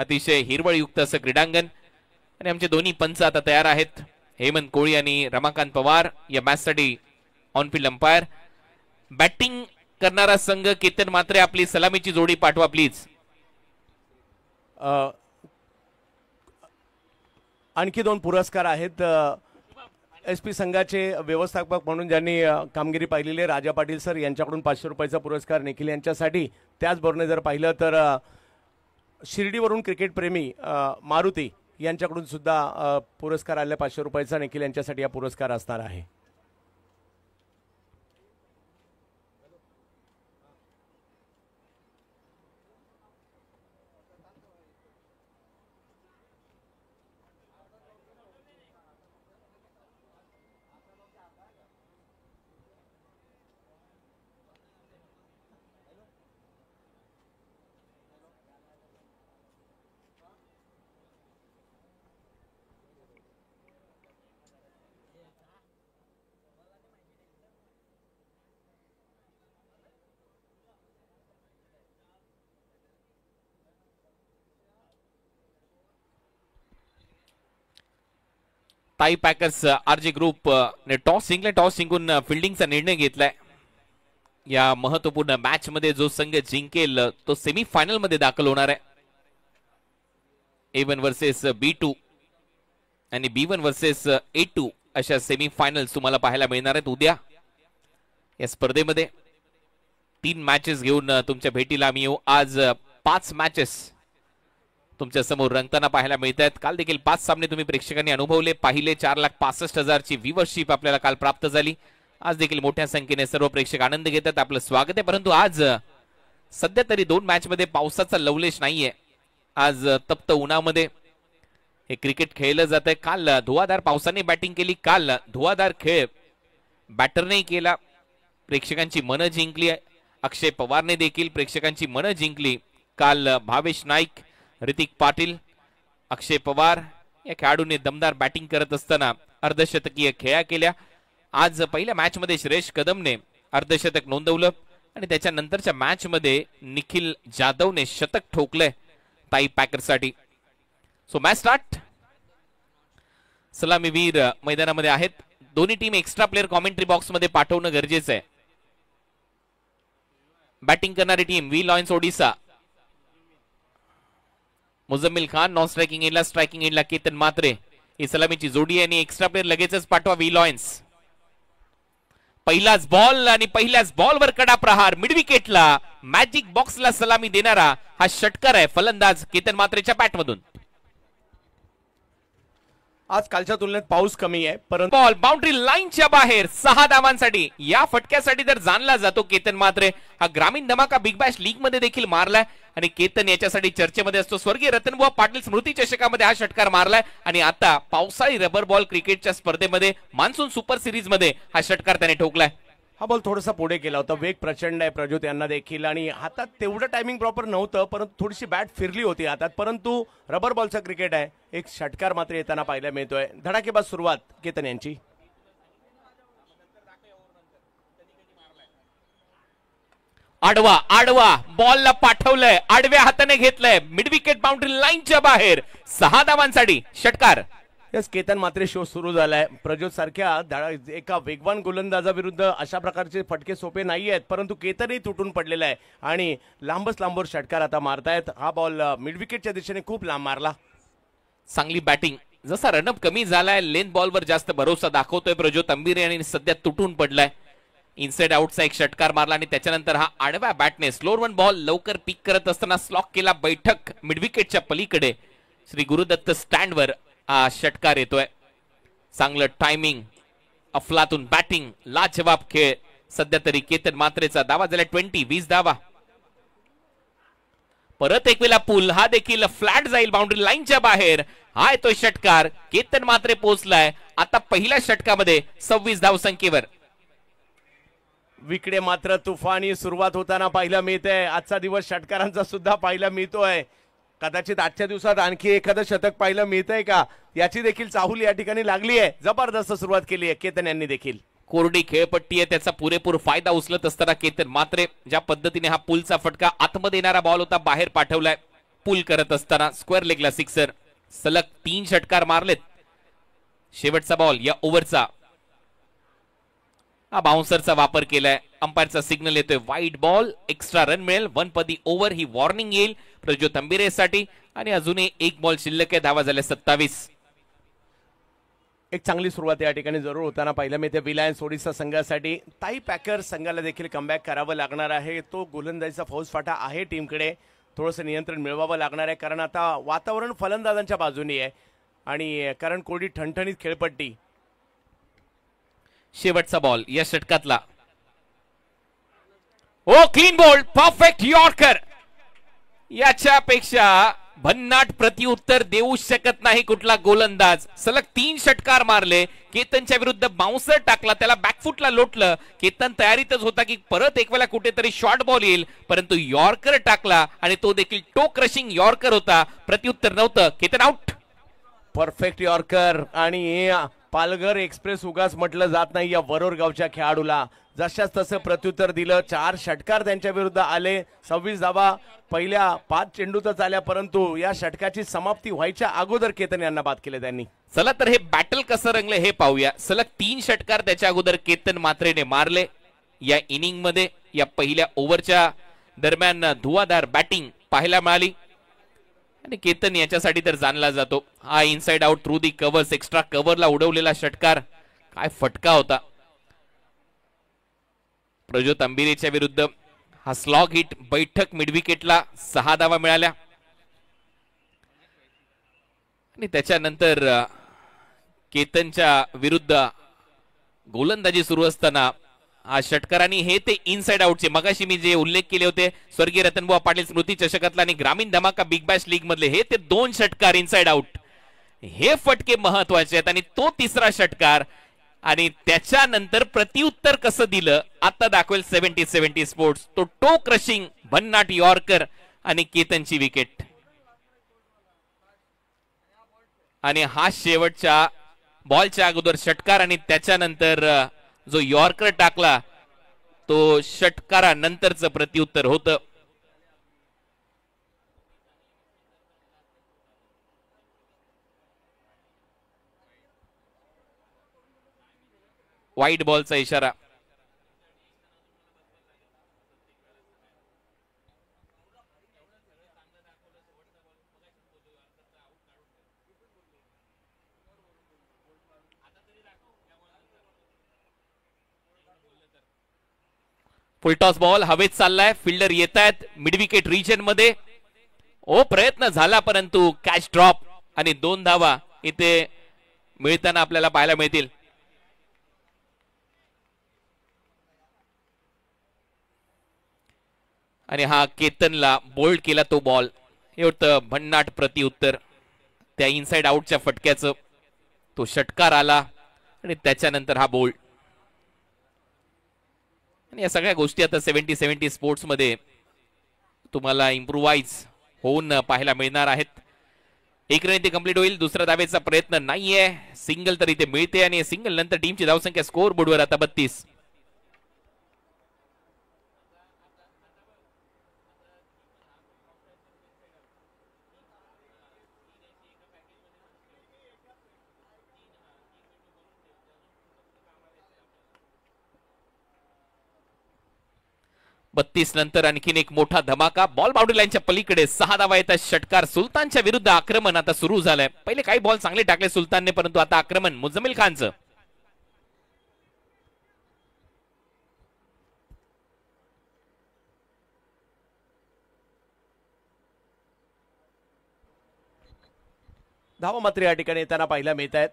अतिशय हिरवळयुक्त असं क्रीडांगण आणि आमचे दोन्ही पंच आता तयार आहेत, हेमंत कोळी आणि रमाकांत पवार या मॅचसाठी ऑनफिल्ड अंपायर. बॅटिंग करणारा संघ केतन मात्रे आपली सलामीची जोडी पाठवा प्लीज. आणखी 2 पुरस्कार आहेत. SP संघाचे व्यवस्थापक म्हणून ज्यांनी कामगिरी पाहिलेली राजा पाटील सर यांच्याकडून 500 रुपयाचा पुरस्कार निखिल यांच्यासाठी. त्याचबरोबर जर पाहिलं तर शिर्डीवरून क्रिकेट प्रेमी मारुती यांच्याकडून सुद्धा पुरस्कार आले 500 रुपयाचा. निखिल यांच्यासाठी हा पुरस्कार असणार आहे. ताई पॅकर्स RJ ग्रुप ने टॉस जिंकले. टॉस जिंकून फिल्डिंगचा निर्णय घेतलाय. या महत्वपूर्ण मॅच मध्ये जो संघ जिंकेल तो सेमीफायनल मध्ये दाखल होणार आहे. A1 वर्सेस B2 आणि B1 वर्सेस A2 अशा सेमीफायनल्स तुम्हाला पाहायला मिळणार आहेत उद्या या स्पर्धेमध्ये. 3 मॅचेस घेऊन तुमच्या भेटीला आम्ही येऊ. आज 5 मॅचेस तुमच्या समोर रंगताना पाहायला मिळत आहेत. काल देखील 5 सामने तुम्ही प्रेक्षकांनी अनुभवले, पाहिले. 4,65,000 ची व्ह्यूअरशिप आपल्याला काल प्राप्त झाली. आज देखील मोठ्या संख्येने सर्व प्रेक्षक आनंद घेतात. आपलं स्वागत आहे. परंतु आज सध्या तरी 2 मॅच मध्ये पावसाचा लवलेश नाहीये. आज तप्त उन्हामध्ये हे क्रिकेट खेळलं जात आहे. काल धुवाधार पावसाने बॅटिंग केली. काल धुवाधार खेळ बॅटरने केला, प्रेक्षकांची मनं जिंकली. अक्षय पवारने देखील प्रेक्षकांची मनं जिंकली. काल भावेश नाईक, ऋतिक पाटील, अक्षय पवार या खेळाडूंनी दमदार बॅटिंग करत असताना अर्धशतकीय खेळ्या केल्या. आज पहिल्या मॅच मध्ये श्रेयस कदमने अर्धशतक नोंदवलं आणि त्याच्यानंतरच्या मॅच मध्ये निखिल जाधवने शतक ठोकलंय ताई पॅकर्ससाठी. So match start. सलामीवीर मैदानामध्ये आहेत. दोन्ही team extra player commentary box मध्ये पाठवणं गरजेचं आहे. बॅटिंग करणारी team V Lions Odisha, Muzammil Khan. Non striking एंडला, स्ट्रायकिंग एंडला केतन मात्रे. ही सलामीची जोडी आहे आणि एक्स्ट्रा प्लेयर लगेचच पाठवा व्ही लॉयन्स. पहिलाच बॉल आणि पहिल्याच बॉलवर कडा प्रहार. मिड विकेटला मॅजिक बॉक्सला सलामी देणारा हा षटकार आहे फलंदाज केतन मात्रेच्या बॅटमधून. आज कालच्या तुलनेत पाऊस कमी आहे, परंतु बॉल बाउंड्री लाईनच्या बाहेर 6 धावांसाठी. या फटक्यासाठी जर जाणला जातो केतन मात्रे. हा ग्रामीण धमाका बिग बॅश लीग मध्ये देखील मारलाय आणि केतन याच्यासाठी चर्चेमध्ये असतो. स्वर्गीय रतनबुवा पाटील स्मृती चषकामध्ये हा षटकार मारलाय आणि आता पावसाळी रबर बॉल क्रिकेटच्या स्पर्धेमध्ये मान्सून सुपर सिरीज मध्ये हा षटकार त्याने ठोकलाय. हा बॉल थोडासा पुढे गेला होता. वेग प्रचंड आहे प्रज्योत यांना देखील आणि हातात तेवढं टायमिंग प्रॉपर नव्हतं, परंतु थोडीशी बॅट फिरली होती हातात. परंतु रबर बॉलचा क्रिकेट आहे. एक षटकार मात्र येताना पाहायला मिळतोय. धडाकेबाज सुरुवात केतन यांची. आडवा आडवा बॉलला पाठवलंय, आडव्या हाताने घेतलंय. मिड विकेट बाउंड्री लाईनच्या बाहेर 6 धावांसाठी षटकार. यस, केतन मात्रे शो सुरू झालाय. प्रज्योत सारख्या एका वेगवान गोलंदाजाविरुद्ध अशा प्रकारचे फटके सोपे नाही आहेत, परंतु केतनही तुटून पडलेला आहे आणि लांबच लांबवर षटकार आता मारतायत. हा बॉल मिड विकेटच्या दिशेने खूप लांब मारला. चांगली बॅटिंग. जसा रनअप कमी झालाय, लेंथ बॉलवर जास्त भरोसा दाखवतोय प्रज्योत अंबिरे आणि सध्या तुटून पडलाय. इनसाइड आउटचा एक षटकार मारला आणि त्याच्यानंतर हा आडव्या बॅटने स्लोअर वन बॉल लवकर पिक करत असताना स्लॉक केला बैठक मिड विकेटच्या पलीकडे. श्री गुरुदत्त स्टँडवर हा षटकार येतोय. चांगलं टायमिंग, अफलातून बॅटिंग, लाजवाब खेळ. सध्या तरी केतन मात्रेचा दावा झाला 20 धावा. परत एक वेळा पूल, हा देखील फ्लॅट जाईल बाउंड्री लाईनच्या बाहेर. हा येतोय षटकार. केतन मात्रे पोहोचलाय आता पहिल्या षटकामध्ये 26 धावसंख्येवर. विकडे मात्र तुफानी सुरुवात होताना पाहायला मिळते. आजचा दिवस षटकारांचा सुद्धा पाहायला मिळतोय. कदाचित आजच्या दिवसात आणखी एखादं शतक पाहायला मिळतंय का याची देखील चाहूल या ठिकाणी लागली आहे. जबरदस्त सुरुवात केली आहे केतन यांनी देखील. कोरडी खेळपट्टी आहे, त्याचा पुरेपूर फायदा उचलत असताना केतन मात्रे ज्या पद्धतीने हा पुलचा फटका आतमध्ये येणारा बॉल होता बाहेर पाठवलाय. पुल करत असताना स्क्वेअर लेगला सिक्सर. सलग 3 षटकार मारलेत. शेवटचा बॉल या ओव्हरचा. हा बाउन्सरचा वापर केलाय. अंपायरचा सिग्नल येतोय वाईड बॉल. एक्स्ट्रा रन मिळेल. 1 पदी ओव्हर ही वॉर्निंग येईल प्रज्योत तंबिरेसाठी. आणि अजूनही 1 बॉल शिल्लक आहे. धावा झाल्या 27. एक चांगली सुरुवात या ठिकाणी जरूर होताना पाहिलं मी. ते रिलायन्स ओडिशा संघासाठी ताई पॅकर संघाला देखील कमबॅक करावं लागणार आहे. तो गोलंदाजीचा फौजफाटा आहे टीमकडे. थोडंसं नियंत्रण मिळवावं लागणार आहे कारण आता वातावरण फलंदाजांच्या बाजूनी आहे आणि कारण कोरडी ठणठणीत खेळपट्टी. शेवटचा बॉल या षटकातला. ओ क्लीन बॉल. Perfect yorker. याच्यापेक्षा भन्नाट प्रत्युत्तर देऊ शकत नाही कुठला गोलंदाज. सलग 3 षटकार मारले. केतनच्या विरुद्ध बाउन्सर टाकला. त्याला बॅकफुटला लोटलं. केतन तयारीतच होता की परत एक वेळा कुठेतरी शॉर्ट बॉल येईल, परंतु यॉर्कर टाकला आणि तो देखील टो क्रशिंग यॉर्कर होता. प्रत्युत्तर नव्हतं. केतन आउट. Perfect yorker. आणि पालघर एक्सप्रेस उगाच म्हटलं जात नाही या वरोर गावच्या खेळाडूला. जशाच तसं प्रत्युत्तर दिलं. 4 षटकार त्यांच्या विरुद्ध आले. 26 धावा पहिल्या 5 चेंडूतच आल्या, परंतु या षटकाची समाप्ती व्हायच्या अगोदर केतन यांना बाद केले त्यांनी. चला तर हे बॅटल कसं रंगले हे पाहूया. सलग 3 षटकार त्याच्या अगोदर केतन मात्रेने मारले. या इनिंग मध्ये या पहिल्या ओव्हरच्या दरम्यान धुवाधार बॅटिंग पाहायला मिळाली आणि केतन याच्यासाठी तर जाणला जातो. हा inside out through the covers extra कव्हरला उडवलेला षटकार काय फटका होता. प्रज्योत अंबिरेच्या विरुद्ध हा स्लॉग हिट बैठक मिडविकेटला 6 धावा मिळाल्या आणि त्याच्यानंतर केतनच्या विरुद्ध गोलंदाजी सुरू असताना हा षटकार आणि हे ते इनसाइड आउटचे मगाशी मी जे उल्लेख केले होते स्वर्गीय रतनबुवा पाटील स्मृती चषकातला आणि ग्रामीण धमाका बिग बॅश लीग मधले हे ते 2 षटकार इनसाइड आउट. हे फटके महत्वाचे आहेत आणि तो 3रा षटकार आणि त्याच्यानंतर प्रत्युत्तर कसं दिलं आता दाखवेल 70-70 स्पोर्ट्स. तो टो क्रशिंग भन्नाट यॉर्कर आणि केतनची विकेट. आणि हा शेवटच्या बॉलच्या अगोदर षटकार आणि त्याच्यानंतर जो यॉर्कर टाकला तो षटकारानंतरचं प्रत्युत्तर होतं. वाईट बॉलचा इशारा. फुलटॉस बॉल हवेत चाललाय. फिल्डर येत आहेत मिडविकेट रिजन मध्ये. ओ प्रयत्न झाला परंतु कॅच ड्रॉप आणि 2 धावा इथे मिळताना आपल्याला पाहायला मिळतील. आणि हा केतनला बोल्ड केला तो बॉल. हे होतं भन्नाट प्रत्युत्तर त्या इनसाइड आउटच्या फटक्याचं. तो षटकार आला आणि त्याच्यानंतर हा बोल्ड. आणि या सगळ्या गोष्टी आता 70-70 स्पोर्ट्स मध्ये तुम्हाला इम्प्रूवाइज होऊन पाहायला मिळणार आहेत. 1 रन इथे कंप्लीट होईल. दुसरा धावेचा प्रयत्न नाहीये. सिंगल तर इथे मिळते आणि सिंगल नंतर टीमची धावसंख्या स्कोर बोर्डवर आता 32. नंतर आणखीन एक मोठा धमाका. बॉल बाउंड्री लाईनच्या पलीकडे 6 धावा येतात. षटकार सुलतानच्या विरुद्ध आक्रमण आता सुरू झालंय. पहिले काही बॉल चांगले टाकले सुलतानने, परंतु आता आक्रमण मुझम्मिल खानचं. धावा मात्र या ठिकाणी येताना पाहायला मिळत आहेत.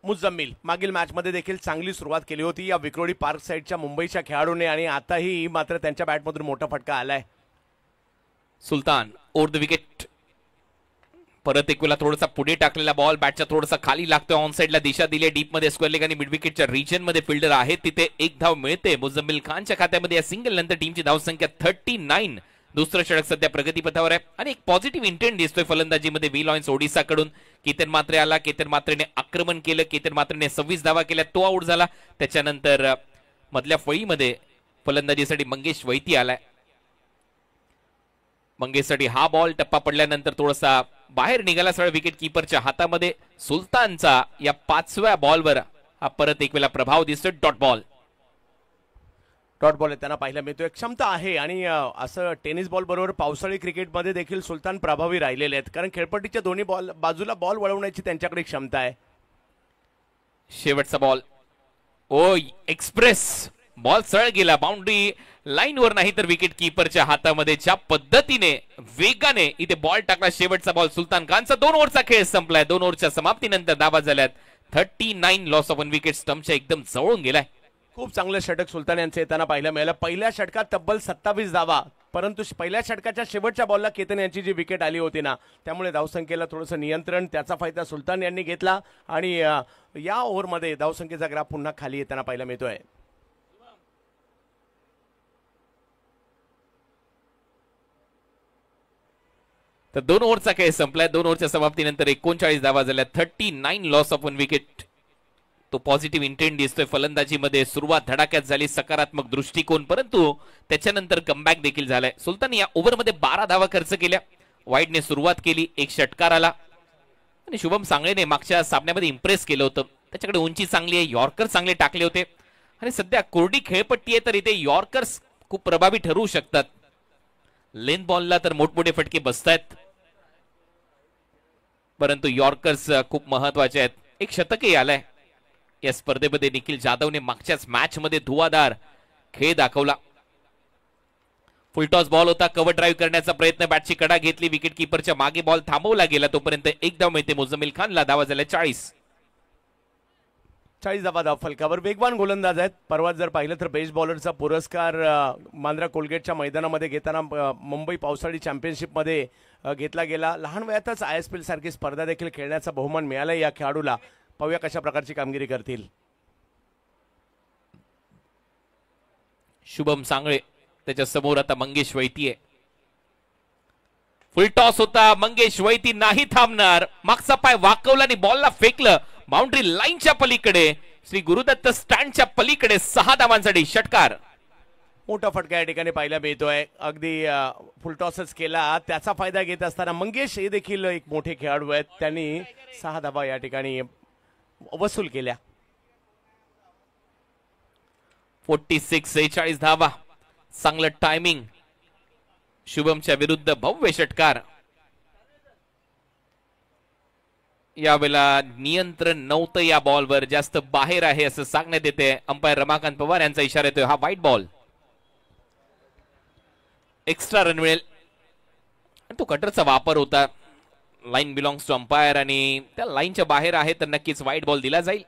मुझम्मिल मागील मॅच मध्ये देखील चांगली सुरुवात केली होती या विक्रोडी पार्क साइडच्या मुंबईच्या खेळाडूने आणि आताही मात्र त्यांच्या बॅटमधून मोठा फटका आलाय. सुलतान ओव्हर द विकेट. परत एक वेळा थोडासा पुढे टाकलेला बॉल बॅटच्या थोडासा खाली लागतोय. ऑन साइडला दिशा दिली. डीप मध्ये स्क्वेअर लेग आणि मिड विकेटच्या रिजन मध्ये फिल्डर आहे तिथे 1 धाव मिळते मुझम्मिल खानच्या खात्यामध्ये. या सिंगल नंतर टीमची धावसंख्या 39. दुसरं षटक सध्या प्रगतीपथावर आहे आणि एक पॉझिटिव्ह इंटेंट दिसतोय फलंदाजीमध्ये रिलायन्स ओडिशा कडून. केतन मात्रे आला. केतन मात्रेने आक्रमण केलं. केतन मात्रेने 26 धावा केल्या. तो आउट झाला. त्याच्यानंतर मधल्या फळीमध्ये फलंदाजीसाठी मंगेश वैती आलाय. मंगेशसाठी हा बॉल टप्पा पडल्यानंतर थोडासा बाहेर निघाला सरळ विकेट कीपरच्या हातामध्ये. सुलतानचा या 5व्या बॉलवर हा परत एक वेळा प्रभाव दिसतोय. डॉट बॉल आहे त्यांना पाहायला मिळतोय. क्षमता आहे आणि असं टेनिस बॉल बरोबर पावसाळी क्रिकेटमध्ये देखील सुलतान प्रभावी राहिलेले आहेत, कारण खेळपट्टीच्या दोन्ही बाजूला बॉल वळवण्याची त्यांच्याकडे क्षमता आहे. शेवटचा बॉल. ओ एक्सप्रेस बॉल सरळ गेला बाउंड्री लाईनवर, नाही तर विकेट कीपरच्या हातामध्ये. ज्या पद्धतीने वेगाने इथे बॉल टाकला. शेवटचा बॉल सुलतान खानचा. 2 ओव्हरचा खेळ संपलाय. 2 ओव्हरच्या समाप्तीनंतर धावा झाल्यात 39. Loss of 1 wicket. स्टंपच्या एकदम जवळून गेलाय. खूप चांगलं षटक सुलतान यांचं येताना पाहायला मिळालं. पहिल्या षटकात तब्बल 27 धावा, परंतु पहिल्या षटकाच्या शेवटच्या बॉलला केतन यांची जी विकेट आली होती ना, त्यामुळे धावसंख्येला थोडंसं नियंत्रण, त्याचा फायदा सुलतान यांनी घेतला आणि या ओव्हरमध्ये धावसंख्येचा ग्राफ पुन्हा खाली येताना पाहायला मिळतोय. तर 2 ओव्हरचा खेळ संपलाय. 2 ओव्हरच्या समाप्तीनंतर 39 धावा झाल्या. 39. Loss of 1 wicket. तो पॉझिटिव्ह इंटेंट दिसतोय फलंदाजीमध्ये. सुरुवात धडाक्यात झाली, सकारात्मक दृष्टिकोन, परंतु त्याच्यानंतर कमबॅक देखील झालाय. सुलतान या ओव्हरमध्ये 12 धावा खर्च केल्या. वाईडने सुरुवात केली, एक षटकार आला आणि शुभम सांगळेने मागच्या सामन्यामध्ये इम्प्रेस केलं होतं. त्याच्याकडे उंची चांगली आहे, यॉर्कर चांगले टाकले होते आणि सध्या कोरडी खेळपट्टी आहे, तर इथे यॉर्कर्स खूप प्रभावी ठरवू शकतात. लेन बॉलला तर मोठमोठे फटके बसतायत, परंतु यॉर्कर्स खूप महत्वाचे आहेत. एक शतकही आलाय या स्पर्धेमध्ये. निखिल जाधवने मागच्याच मॅच मध्ये धुवाधार खेळ दाखवला. फुलटॉस बॉल होता. कव्हर ड्राईव्ह करण्याचा प्रयत्न, बॅटची कडा घेतली. विकेट कीपरच्या मागे बॉल थांबवला गेला. तोपर्यंत एक धाव मिळते मुझम्मिल खानला. धावा झाल्या 40 धावा धाव फलकावर. वेगवान गोलंदाज आहेत. परवा जर पाहिलं तर बेस्ट बॉलरचा पुरस्कार मांद्रा कोलगेटच्या मैदानामध्ये घेताना मुंबई पावसाळी चॅम्पियनशिपमध्ये घेतला गेला. लहान वयातच ISPL सारखी स्पर्धा देखील खेळण्याचा बहुमान मिळाला या खेळाडूला. पाहूया कशा प्रकारची कामगिरी करतील. शुभम सांगळे त्याच्या समोर आता मंगेश वैती आहे. फुल टॉस होता. मंगेश वैती नाही थांबणार. मागचा पाय वाकवला आणि बॉलला फेकलं बाउंड्री लाईनच्या पलीकडे. श्री गुरुदत्त स्टँडच्या पलीकडे. 6 धावांसाठी षटकार. मोठा फटका या ठिकाणी पाहायला मिळतोय. अगदी फुलटॉसच केला, त्याचा फायदा घेत असताना मंगेश हे देखील एक मोठे खेळाडू आहेत. त्यांनी 6 धावा या ठिकाणी वसूल केल्या. 46 धावा. चांगलं टायमिंग. शुभमच्या विरुद्ध भव्य षटकार. यावेळेला नियंत्रण नव्हतं या बॉलवर, जास्त बाहेर आहे असं सांगण्यात येते. अंपायर रमाकांत पवार यांचा इशारा येतोय. हा व्हाईट बॉल. एक्स्ट्रा रन मिळेल. तो कटरचा वापर होता. लाईन बिलॉंग्स टू अंपायर आणि त्या लाईनच्या बाहेर आहे, तर नक्कीच व्हाईट बॉल दिला जाईल.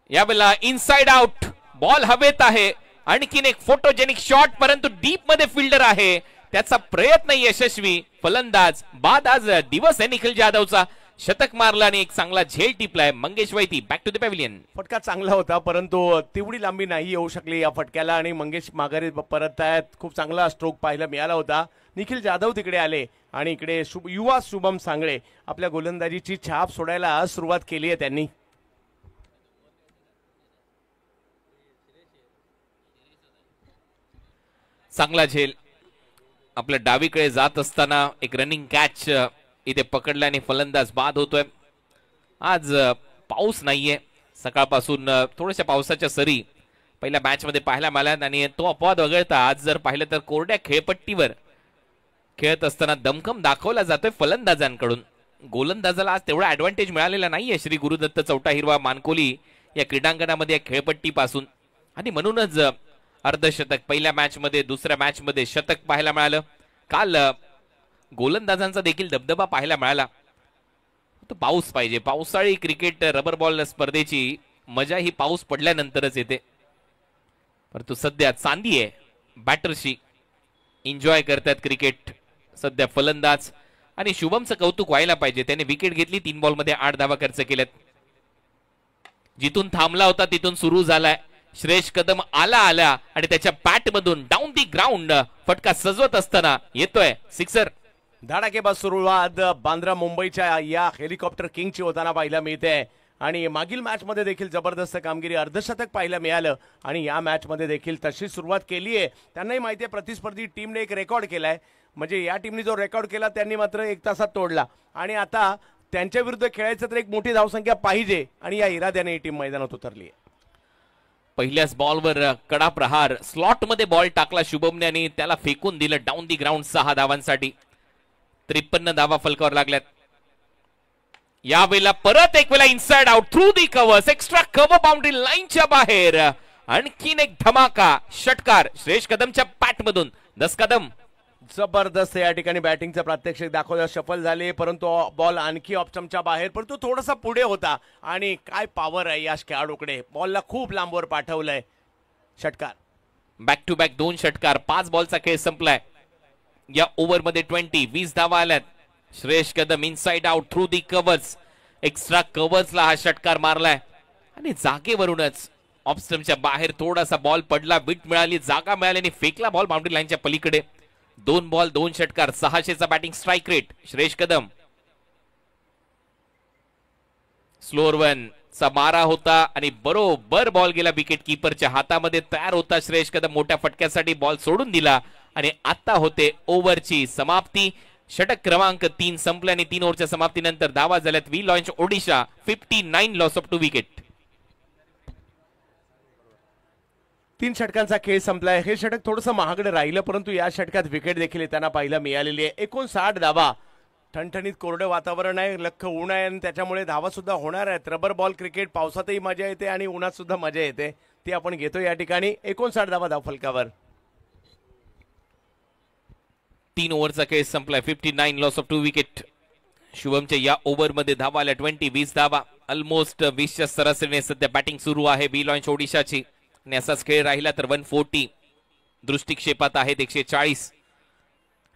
यावेळेला इनसाइड आउट. बॉल हवेत आहे. आणखीन एक फोटोजेनिक शॉट, परंतु डीप मध्ये फिल्डर आहे. त्याचा प्रयत्न यशस्वी. फलंदाज बाद आज दिवस आहे निखिल जाधवचा. शतक मारला आणि एक चांगला झेल टिपलाय. मंगेश वैती बॅक टू द पॅव्हिलियन. फटका चांगला होता, परंतु तेवढी लांबी नाही येऊ शकली या फटक्याला आणि मंगेश माघारी परत आहेत. खूप चांगला स्ट्रोक पाहायला मिळाला होता. निखिल जाधव तिकडे आले आणि इकडे युवा शुभम सांगळे आपल्या गोलंदाजीची छाप सोडायला सुरुवात केली आहे त्यांनी. चांगला झेल. आपल्या डावीकडे जात असताना एक रनिंग कॅच इथे पकडला आणि फलंदाज बाद होतोय. आज पाऊस नाहीये. सकाळपासून थोड्याशा पावसाच्या सरी पहिल्या मॅच मध्ये पाहायला मिळाल्यात आणि तो अपवाद वगळता आज जर पाहिलं तर कोरड्या खेळपट्टीवर खेळत असताना दमखम दाखवला जातोय फलंदाजांकडून. गोलंदाजाला आज तेवढा ऍडव्हान्टेज मिळालेला नाहीये श्री गुरुदत्त चौटा हिरवा मानकोली या क्रीडांगणामध्ये या खेळपट्टीपासून, आणि म्हणूनच अर्धशतक पहिल्या मॅच मध्ये, दुसऱ्या मॅच मध्ये शतक पाहायला मिळालं. काल गोलंदाजांचा देखील दबदबा पाहायला मिळाला. तो पाऊस पाहिजे. पावसाळी क्रिकेट रबर बॉल स्पर्धेची मजा ही पाऊस पडल्यानंतरच येते. परंतु सध्या चांदी आहे बॅटरशी. एन्जॉय करतात क्रिकेट सध्या फलंदाज, आणि शुभमचं कौतुक व्हायला पाहिजे. त्याने विकेट घेतली. 3 बॉलमध्ये 8 धावा खर्च केल्यात. जिथून थांबला होता तिथून सुरू झालाय. श्रेष्ठ कदम आला आणि त्याच्या बॅट मधून डाऊन दी ग्राउंड फटका सजवत असताना येतोय सिक्सर. धडाकेबाज सुरुवात बांद्रा मुंबईच्या या हेलिकॉप्टर किंगची होताना पाहायला मिळते आणि मागील मॅचमध्ये देखील जबरदस्त कामगिरी, अर्धशतक पाहायला मिळालं आणि या मॅचमध्ये देखील तशी सुरुवात केली आहे. त्यांनाही माहिती आहे प्रतिस्पर्धी टीमने एक रेकॉर्ड केला आहे, म्हणजे या टीमने जो रेकॉर्ड केला त्यांनी मात्र 1 तासात तोडला आणि आता त्यांच्या विरुद्ध खेळायचं तर एक मोठी धावसंख्या पाहिजे आणि या इराद्याने ही टीम मैदानात उतरली आहे. पहिल्याच बॉलवर कडा प्रहार, स्लॉट मध्ये बॉल टाकला शुभमने आणि त्याला फेकून दिलं डाऊन दी ग्राउंड 6 धावांसाठी. 53 धावा फलकावर लागल्यात. यावेळेला परत एक वेळा inside out through the covers, extra cover boundary लाईनच्या बाहेर. आणखीन एक धमाका षटकार श्रेयस कदमच्या पॅट मधून. 10 कदम जबरदस्त या ठिकाणी बॅटिंगचं प्रात्यक्षिक दाखवलं, सफल झाले परंतु बॉल आणखी ऑप्शनच्या बाहेर, परंतु थोडासा पुढे होता आणि काय पॉवर आहे या खेळाडूकडे, बॉलला खूप लांबवर पाठवलंय. षटकार बॅक टू बॅक 2 षटकार, 5 बॉलचा खेळ संपलाय. या ओव्हरमध्ये 20 धावा आल्यात. Shreyas Kadam inside out through the covers, extra कव्हर्सला हा षटकार मारलाय आणि जागेवरूनच ऑप्शनच्या बाहेर थोडासा बॉल पडला, विट मिळाली, जागा मिळाली आणि फेकला बॉल बाउंड्री लाईनच्या पलीकडे. 2 बॉल 2 षटकार, 600चा batting strike rate. Shreyas Kadam slower one चा मारा होता आणि बरोबर बॉल गेला विकेट कीपरच्या हातामध्ये. तयार होता श्रेयस कदम मोठ्या फटक्यासाठी, बॉल सोडून दिला आणि आता होते ओव्हरची समाप्ती. षटक क्रमांक 3 संपल्याने 3 ओव्हरच्या समाप्तीनंतर धावा झाल्यात. वी लॉन्च ओडिशा 59 लॉस ऑफ 2 विकेट. 3 षटकांचा खेळ संपलाय. हे षटक थोडंसं महागडं राहिलं परंतु या षटकात विकेट देखील त्यांना पाहायला मिळालेली आहे. 59 धावा. ठणठणीत कोरडं वातावरण आहे, लख्ख ऊन आहे आणि त्याच्यामुळे धावा सुद्धा होणार आहेत. रबर बॉल क्रिकेट पावसातही मजा येते आणि उन्हात सुद्धा मजा येते, ती आपण घेतो या ठिकाणी. 59 धावा धावफलकावर. 3 ओव्हरचा खेळ संपलाय. 59 लॉस ऑफ 2 विकेट. शुभमच्या या ओव्हरमध्ये धावा आल्या 20 धावा, ऑलमोस्ट 20च्या सरासरीने सध्या बॅटिंग सुरू आहे बी लॉन्च ओडिशाची. आणि असाच खेळ राहिला तर 140 दृष्टिक्षेपात आहेत, 140.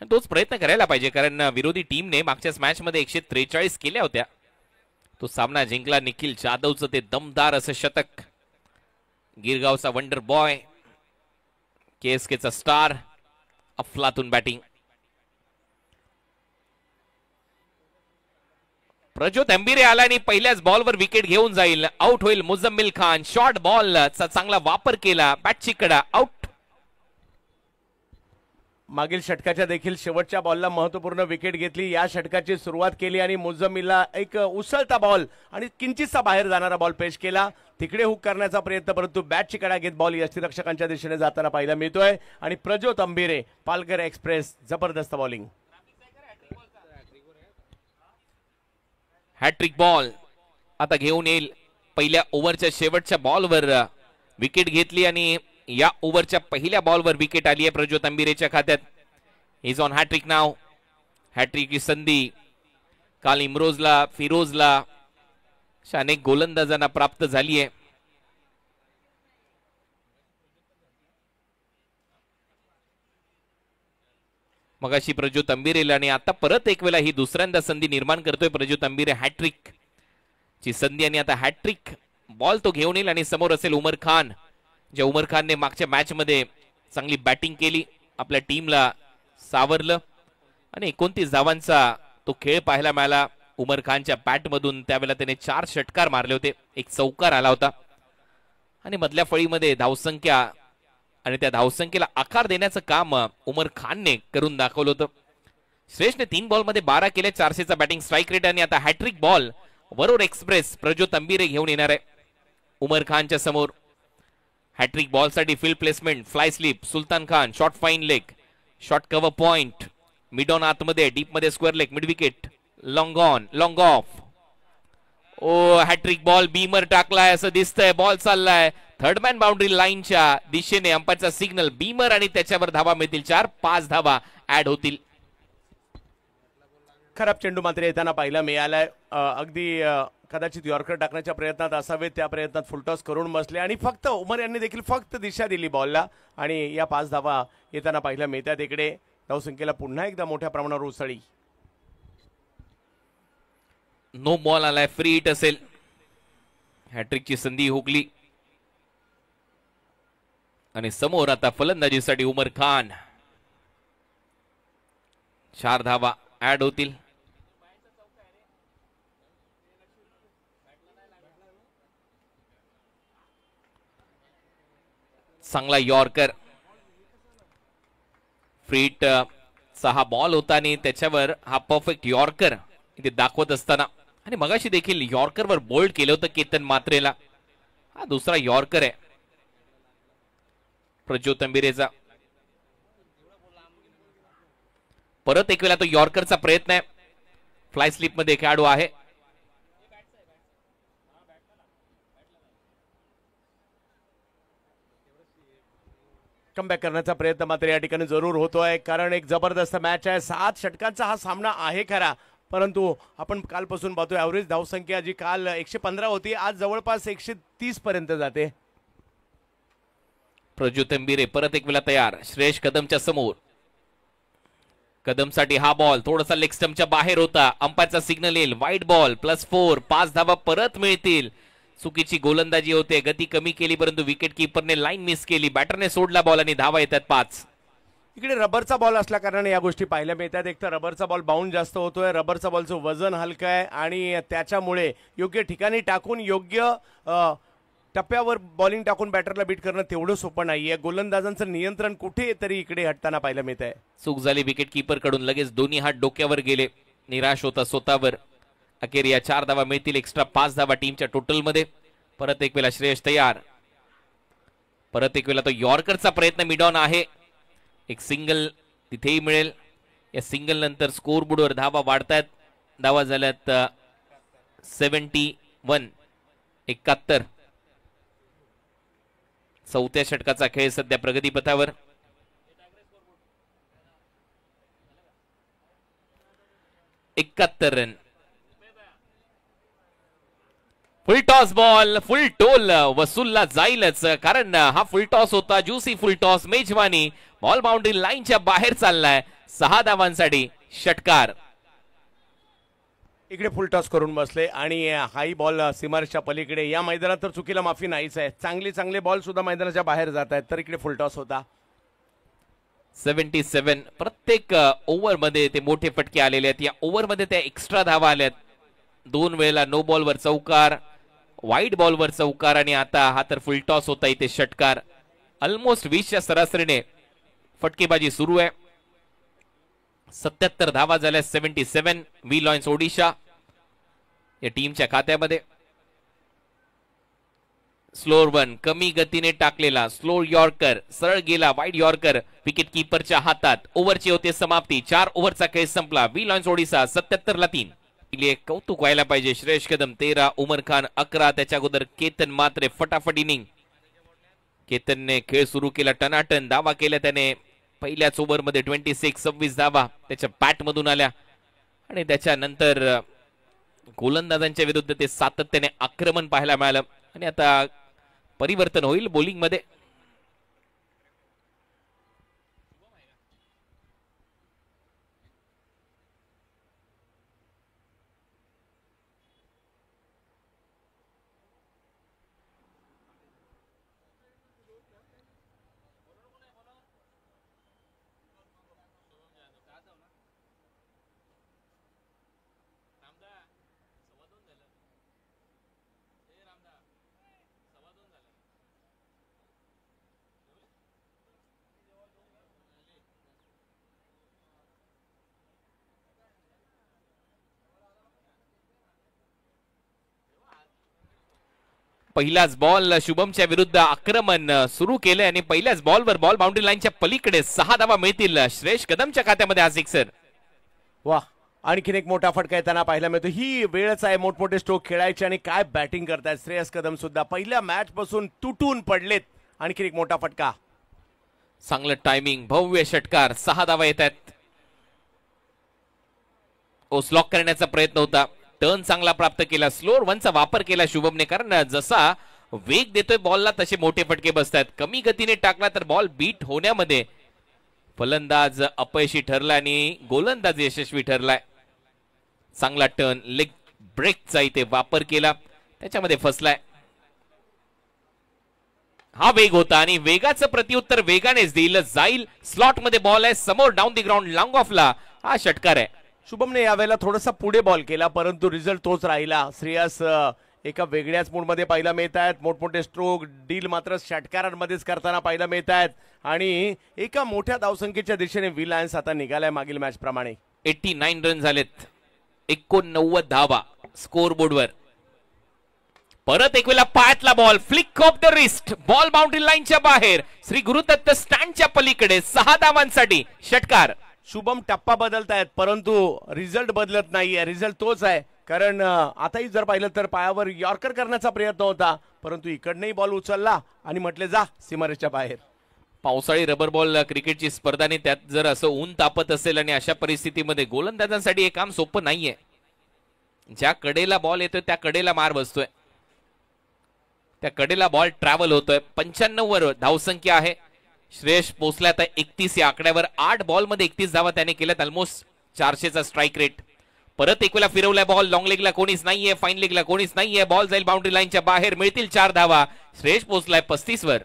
तोच प्रयत्न करायला पाहिजे कारण विरोधी टीमने मागच्याच मॅच मध्ये 143 केल्या होत्या. तो सामना जिंकला. निखिल जाधवचं ते दमदार असं शतक, गिरगावचा वंडर बॉय, केएसकेचा स्टार, अफलातून बॅटिंग. प्रज्योत एम्बिरे आला आणि पहिल्याच बॉलवर विकेट घेऊन जाईल. आउट होईल मुझम्मिल खान. शॉर्ट बॉलचा चांगला वापर केला, बॅटची कडा, आउट. मागील षटकाच्या देखील शेवटच्या बॉलला महत्वपूर्ण विकेट घेतली. या षटकाची सुरुवात केली आणि मुझम्मिलला एक उसळता बॉल आणि किंचितसा बाहेर जाणारा बॉल पेश केला. तिकडे हुक करण्याचा प्रयत्न परंतु बॅटची कडा घेत बॉल यष्टीरक्षकांच्या दिशेने जाताना पाहायला मिळतोय. आणि प्रज्योत एम्बिरे, पालघर एक्सप्रेस, जबरदस्त बॉलिंग. हॅट्रिक बॉल आता घेऊन येईल. पहिल्या ओव्हरच्या शेवटच्या बॉलवर विकेट घेतली आणि या ओव्हरच्या पहिल्या बॉलवर विकेट आली आहे प्रज्योत एम्बिरेच्या खात्यात. इज ऑन हॅट्रिक नाव. हॅट्रिकची संधी काल इम्रोजला, फिरोजला, अनेक गोलंदाजांना प्राप्त झाली आहे. मगाशी प्रज्योत एम्बिरेला आणि आता परत एक वेळा ही दुसऱ्यांदा संधी निर्माण करतोय प्रज्योत एम्बिरे. हॅट्रिक ची संधी आणि आता हॅट्रिक बॉल तो घेऊन येईल आणि समोर असेल उमर खान. ज्या उमर खानने मागच्या मॅच मध्ये चांगली बॅटिंग केली, आपल्या टीमला सावरलं आणि 29 धावांचा तो खेळ पाहायला मिळाला उमर खानच्या बॅट मधून. त्यावेळेला त्याने 4 षटकार मारले होते, एक चौकार आला होता आणि मधल्या फळीमध्ये धावसंख्या आणि त्या धावसंख्येला आकार देण्याचं काम उमर खानने करून दाखवलं होतं. श्रेयसने 3 बॉलमध्ये 12 केले, 400चा बॅटिंग स्ट्राइक रेट आणि आता hattrick ball Warora express Prajyot Embire घेऊन येणार आहे उमर खानच्या समोर. हॅट्रिक बॉल साठी field placement, fly slip, Sultan Khan, short fine leg, short cover point, mid on आतमध्ये, डीप मध्ये square leg, mid wicket, long on, long off. ओ हॅट्रिक बॉल बीमर टाकलाय असं दिसतंय. बॉल चाललाय थर्ड मॅन बाउंड्री लाईनच्या दिशेने. अंपायरचा सिग्नल, बीमर आणि त्याच्यावर धावा मिळतील. 4-5 धावा ऍड होतील. खराब चेंडू मात्र येताना पाहायला मिळालाय. अगदी कदाचित यॉर्कर टाकण्याच्या प्रयत्नात असावे, त्या प्रयत्नात फुलटॉस करून बसले आणि फक्त उमर यांनी देखील फक्त दिशा दिली बॉलला आणि या 5 धावा येताना पाहायला मिळतात. इकडे धावसंख्येला पुन्हा एकदा मोठ्या प्रमाणावर उसळी. नो बॉल आलाय, फ्री हिट असेल. हॅट्रिकची संधी हुकली आणि समोर आता फलंदाजीसाठी उमर खान. 4 धावा ऍड होतील. चांगला यॉर्कर. फ्रीट चा हा बॉल होता आणि त्याच्यावर हा परफेक्ट यॉर्कर इथे दाखवत असताना, आणि मगाशी देखील यॉर्करवर बोल्ड केलं होतं केतन मात्रेला. हा दुसरा यॉर्कर आहे प्रज्योत तंबिरेचा. परत एक वेळा तो यॉर्करचा प्रयत्न आहे. फ्लाय स्लिप मध्ये खेळाडू आहे. कमबॅक करण्याचा प्रयत्न मात्र या ठिकाणी जरूर होतोय, कारण एक जबरदस्त मॅच आहे. 7 षटकांचा हा सामना आहे खरा, परंतु आपण कालपासून पाहतोय ॲव्हरेज धावसंख्या जी काल 115 होती, आज जवळपास 130 पर्यंत जाते. प्रज्योत तंबिरे परत एक वेळा तयार. श्रेयस कदमच्या समोर. कदमसाठी हा बॉल थोडासा लेग स्टंपच्या बाहेर होता. अंपायरचा सिग्नल येईल. वाईट बॉल +4. 5 धावा परत मिळतील. चुकीची गोलंदाजी होते, गती कमी केली, परंतु विकेट कीपरने लाईन मिस केली. बॅटरने सोडला बॉल आणि धावा येतात 5. इकडे रबरचा बॉल असल्या कारणाने या गोष्टी पाहायला मिळतात. एक तर रबरचा बॉल बाउंड जास्त होतोय, रबरचा बॉलचं वजन हलकं आहे आणि त्याच्यामुळे योग्य ठिकाणी टाकून योग्य टप्प्यावर बॉलिंग टाकून बॅटरला बीट करणं तेवढं सोपं नाहीये. गोलंदाजांचं नियंत्रण कुठे तरी इकडे हटताना पाहायला मिळत आहे. चूक झाली विकेट कीपर कडून. लगेच दोन्ही हात डोक्यावर गेले. निराश होता स्वतःवर. अखेर या 4 धावा मिळतील. एक्स्ट्रा 5 धावा टीमच्या टोटल मध्ये. परत एक वेळा श्रेयस तयार. परत एक वेळा तो यॉर्करचा प्रयत्न मिडॉन आहे. एक सिंगल तिथेही मिळेल. या सिंगल नंतर स्कोर बोर्डवर धावा वाढतायत. धावा झाल्यात 71. 71. चौथ्या षटकाचा खेळ सध्या प्रगतीपथावर. Run. Full toss ball. Full toll वसूलला जाईलच, कारण हा फुल टॉस होता. Juicy full toss. मेजवानी. बॉल बाउंड्री लाईनच्या बाहेर चाललाय. 6 धावांसाठी षटकार. इकडे फुल टॉस करून बसले आणि हाई बॉल सीमारेषच्या पलीकडे. या मैदानात तर चुकीला माफी नाहीच आहे. चांगले बॉल सुद्धा मैदानाच्या बाहेर जात आहेत, तर इकडे फुल टॉस होता. 77. प्रत्येक ओव्हर मध्ये ते मोठे फटके आलेले आहेत. या ओव्हर मध्ये त्या एक्स्ट्रा धावा आल्यात. 2 वेळेला नो बॉलवर चौकार, वाईट बॉलवर चौकार, आणि आता हा तर फुल टॉस होता. इथे षटकार. ऑलमोस्ट 20च्या सरासरीने फटकेबाजी सुरू आहे. 77 धावा झाल्या. 77. व्ही लॉयन्स ओडिशा या टीमच्या खात्यामध्ये. Slower one. कमी गतीने टाकलेला स्लो यॉर्कर सरळ गेला. वाईड यॉर्कर विकेट कीपरच्या हातात. ओव्हरची होते समाप्ती. 4 ओव्हरचा खेळ संपला. व्ही लॉयन्स ओडिशा 77 ला 3. कौतुक व्हायला पाहिजे. श्रेयस कदम 13, उमर खान 11. त्याच्या अगोदर केतन मात्रे फटाफट इनिंग. केतनने खेळ सुरू केला टनाटन. धावा केल्या त्याने पहिल्याच ओव्हर मध्ये 26 धावा त्याच्या बॅट मधून आल्या, आणि त्याच्यानंतर गोलंदाजांच्या विरुद्ध ते सातत्याने आक्रमण पाहायला मिळालं. आणि आता परिवर्तन होईल बॉलिंग मध्ये. पहिलाच बॉल शुभमच्या विरुद्ध आक्रमण सुरू केले आणि पहिल्याच बॉलवर बॉल बाउंड्री लाईनच्या पलीकडे 6 धावा मिळतील श्रेयस कदमच्या खात्यामध्ये. हा सिक्सर. वाह, आणखीन एक मोठा फटका येताना पाहायला मिळतो. ही वेळच आहे मोठमोठे स्ट्रोक खेळायचे आणि काय बॅटिंग करतायत श्रेयस कदम सुद्धा. पहिल्या मॅच पासून तुटून पडलेत. आणखीन एक मोठा फटका. चांगलं टायमिंग. भव्य षटकार. 6 धावा येत आहेत. ओसलॉक करण्याचा प्रयत्न होता. टर्न चांगला प्राप्त केला. स्लोअर वनचा वापर केला शुभमने, कारण जसा वेग देतोय बॉलला तसे मोठे फटके बसतात. कमी गतीने टाकला तर बॉल बीट होण्यामध्ये फलंदाज अपयशी ठरला आणि गोलंदाज यशस्वी ठरलाय. चांगला टर्न. लेग ब्रेकचा इथे वापर केला, त्याच्यामध्ये फसलाय. हा वेग होता आणि वेगाचं प्रत्युत्तर वेगानेच दिलं जाईल. स्लॉट मध्ये बॉल आहे समोर डाऊन दी ग्राउंड लॉंग ऑफला. हा षटकार आहे. शुभमने यावेळेला थोडासा पुढे बॉल केला, परंतु रिझल्ट तोच राहिला. श्रेयस एका वेगळ्याच मूडमध्ये पाहायला मिळत आहेत. मोठमोठे स्ट्रोक डील मात्र षटकारांमध्येच करताना पाहायला मिळत आहेत आणि एका मोठ्या धावसंख्येच्या दिशेने व्ही लायन्स आता निघालाय मागील मॅच प्रमाणे. 89 रन झालेत, 89 धावा स्कोर बोर्डवर. परत एक वेळा पायातला ball, flick off the wrist, ball boundary लाईनच्या बाहेर. श्री गुरुदत्त स्टँडच्या पलीकडे 6 धावांसाठी षटकार. शुभम टप्पा बदलतायत परंतु रिझल्ट बदलत नाहीये. रिझल्ट तोच आहे, कारण आताही जर पाहिलं तर पायावर यॉर्कर करण्याचा प्रयत्न होता परंतु इकडनंही बॉल उचलला आणि म्हटले जा सीमारेषच्या बाहेर. पावसाळी रबर बॉल क्रिकेटची स्पर्धाने त्यात जर असं ऊन तापत असेल आणि अशा परिस्थितीमध्ये गोलंदाजांसाठी हे काम सोपं नाहीये. ज्या कडेला बॉल येतोय त्या कडेला मार बसतोय, त्या कडेला बॉल ट्रॅव्हल होतोय. 95 वर धावसंख्या आहे. श्रेयस पोचला आता 31 या आकड्यावर. 8 बॉल मध्ये 31 धावा त्याने केल्यात, ऑलमोस्ट 400चा स्ट्राईक रेट. परत एक वेळा फिरवलाय बॉल, लॉंग लेगला कोणीच नाहीये, फाईन लेगला कोणीच नाहीये. बॉल जाईल बाउंड्री लाईनच्या बाहेर, मिळतील 4 धावा. श्रेयस पोचलाय 35 वर.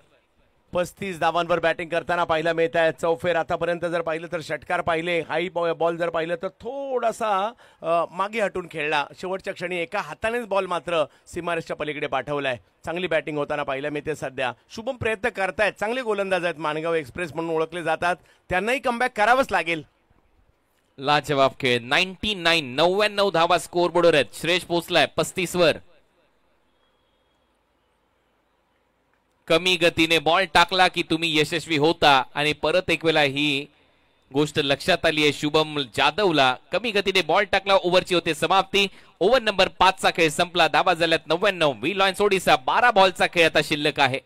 35 धावांवर बॅटिंग करताना पाहायला मिळत आहे. चौफेर आतापर्यंत जर पाहिलं तर षटकार पाहिले, हाई बॉल जर पाहिलं तर थोडासा मागे हटून खेळला. शेवटच्या क्षणी एका हातानेच बॉल मात्र सीमारेषच्या पलीकडे पाठवलाय. चांगली बॅटिंग होताना पाहायला मिळते सध्या. शुभम प्रयत्न करतायत, चांगले गोलंदाज आहेत, माणगाव एक्सप्रेस म्हणून ओळखले जातात, त्यांनाही कमबॅक करावंच लागेल. लाजवाब खेळ. 99 धावा स्कोर बोर्डवर आहेत. श्रेयस पोचलाय 35 वर. कमी गतीने बॉल टाकला की तुम्ही यशस्वी होता आणि परत एक वेळा ही गोष्ट लक्षात आली आहे शुभम जाधवला. कमी गतीने बॉल टाकला, ओव्हरची होते समाप्ती. ओव्हर नंबर 5 चा खेळ संपला. धावा झाल्यात 99. व्ही लायन्स ओडिसा 12 बॉलचा खेळ आता शिल्लक आहे.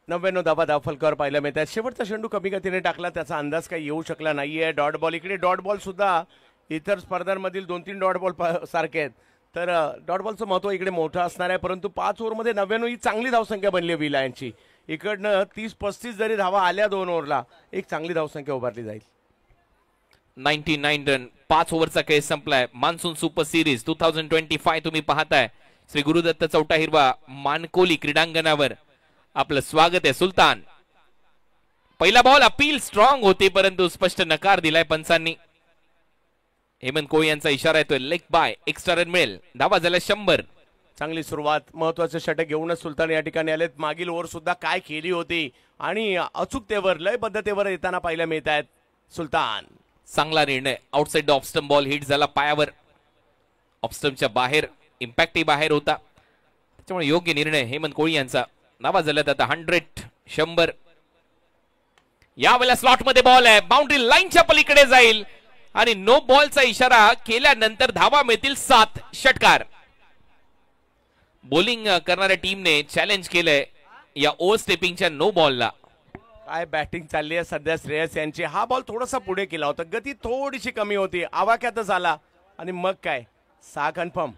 99 धावा धावफलकावर पाहायला मिळतात. शेवटचा चेंडू कमी गतीने टाकला, त्याचा अंदाज काही येऊ शकला नाहीये. डॉट बॉल, इकडे डॉट बॉल सुद्धा इतर स्पर्धांमधील 2-3 डॉट बॉल सारखे आहेत, तर डॉट बॉलचं महत्व इकडे मोठं असणार आहे. परंतु 5 ओव्हरमध्ये 99 ही चांगली धावसंख्या बनली आहे व्ही लायन्सची. इकडनं 30-35 जरी धावा आल्या 2 ओव्हरला, एक चांगली धावसंख्या उभारली जाईल. 99 रन. 5 ओव्हरचा खेळ संपलाय. मान्सून सुपर सिरीज 2025 तुम्ही पाहताय. श्री गुरुदत्त चौटा हिरवा मानकोली क्रीडांगणावर आपलं स्वागत आहे. सुलतान, पहिला बॉल अपील स्ट्रॉंग होती परंतु स्पष्ट नकार दिलाय पंचांनी. हेमंत कोळी यांचा इशारा येतोय, लेग बाय, एक्स्ट्रा रन मिळेल. धावा झाल्या 100. चांगली सुरुवात, महत्वाचं षटक घेऊनच सुलतान या ठिकाणी आलेत. मागील ओव्हर सुद्धा काय केली होती आणि अचूकतेवर, लयबद्धतेवर येताना पाहायला मिळत आहेत सुलतान. चांगला निर्णय. आउटसाइड द ऑफस्टंप बॉल हिट झाला पायावर, ऑफस्टंपच्या बाहेर, इम्पॅक्टही बाहेर होता, त्याच्यामुळे योग्य निर्णय हेमंत कोळी यांचा. धावा झाल्यात आता 100. यावेळेला स्लॉट मध्ये बॉल आहे, बाउंड्री लाईनच्या पलीकडे जाईल आणि नो बॉलचा इशारा केल्यानंतर धावा मिळतील 7. षटकार. बॉलिंग करणाऱ्या टीमने चॅलेंज केलंय या ओव्हर स्टेपिंगच्या नो बॉलला. काय बॅटिंग चालली आहे सध्या श्रेयस यांची. हा बॉल थोडासा पुढे केला होता, गती थोडीशी कमी होती, आवाक्यातच आला आणि मग काय 6 कन्फर्म.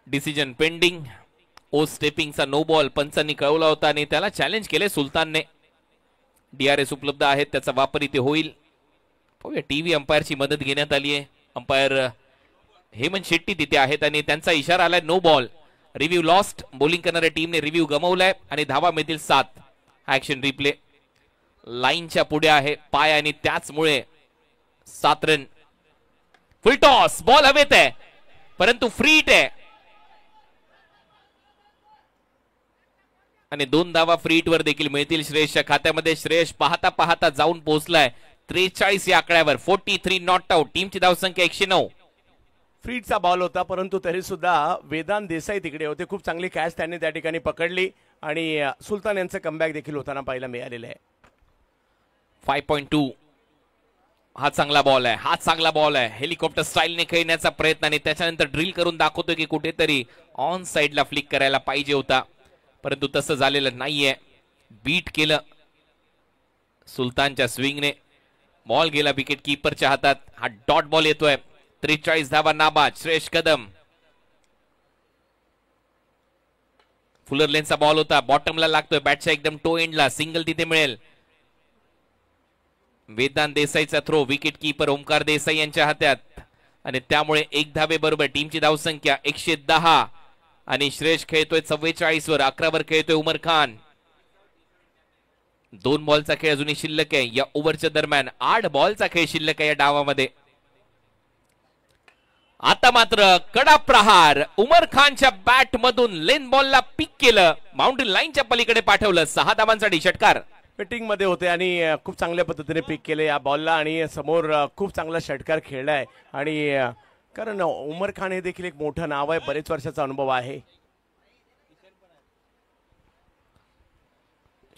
Decision pending. ओ स्टेपिंगचा नो बॉल पंचांनी कळवला होता आणि त्याला चॅलेंज केले सुलतानने. DRS उपलब्ध आहेत, त्याचा वापर इथे होईल. पाहूया, टीव्ही अंपायरची मदत घेण्यात आली आहे. अंपायर हेमंत शेट्टी तिथे आहेत आणि त्यांचा इशारा आलाय no ball. Review lost. Bowling करणाऱ्या टीमने रिव्ह्यू गमावलाय आणि धावा मिळतील 7. ऍक्शन रिप्ले लाईनच्या पुढे आहे पाय आणि त्याचमुळे 7 रन. फुल टॉस, बॉल हवेत आहे परंतु फ्री हिट आहे आणि 2 धावा फ्री हिट वर देखील मिळतील श्रेयसच्या खात्यामध्ये. श्रेयस पाहता पाहता जाऊन पोहोचलाय 43 या आकड्यावर. 43 नॉट आउट. टीमची धावसंख्या 109. फ्रीटचा बॉल होता परंतु तरी सुद्धा वेदांत देसाई तिकडे होते. खूप चांगली कॅच त्यांनी त्या ठिकाणी पकडली आणि सुलतान यांचं कमबॅक देखील होताना पाहायला मिळालेलं आहे. 5.2. हा चांगला बॉल आहे, हा चांगला बॉल आहे. हेलिकॉप्टर स्टाईलने खेळण्याचा प्रयत्न आणि त्याच्यानंतर ड्रिल करून दाखवतोय की कुठेतरी ऑन साइडला फ्लिक करायला पाहिजे होता परंतु तसं झालेलं नाहीये. बीट केलं सुलतानच्या स्विंगने. बॉल गेला विकेट कीपरच्या हातात. हा डॉट बॉल येतोय. 43 धावा नाबाद. श्रेयस कदम. फुलर लेनचा बॉल होता, बॉटमला लागतोय, बॅटच्या एकदम टो एंडला. सिंगल तिथे मिळेल. वेदांत देसाईचा throw, wicket keeper Omkar Desai यांच्या हातात आणि त्यामुळे 1 धावे बरोबर टीमची धावसंख्या 110 आणि श्रेयस खेळतोय 44 वर, 11 वर खेळतोय उमर खान. 2 बॉलचा खेळ अजूनही शिल्लक आहे या ओव्हरच्या दरम्यान. 8 बॉलचा खेळ शिल्लक आहे या डावामध्ये. आता मात्र कडा प्रहार उमर खानच्या बॅट मधून लेन बॉलला पिक केलं, बाउंड्री लाईनच्या पलीकडे पाठवलं. 6 धावांसाठी षटकार. बेटिंग मध्ये होते आणि खूप चांगल्या पद्धतीने पिक केले या बॉलला आणि समोर खूप चांगला षटकार खेळलाय. आणि कारण उमर खान हे देखील एक मोठं नाव आहे, बरेच वर्षाचा अनुभव आहे.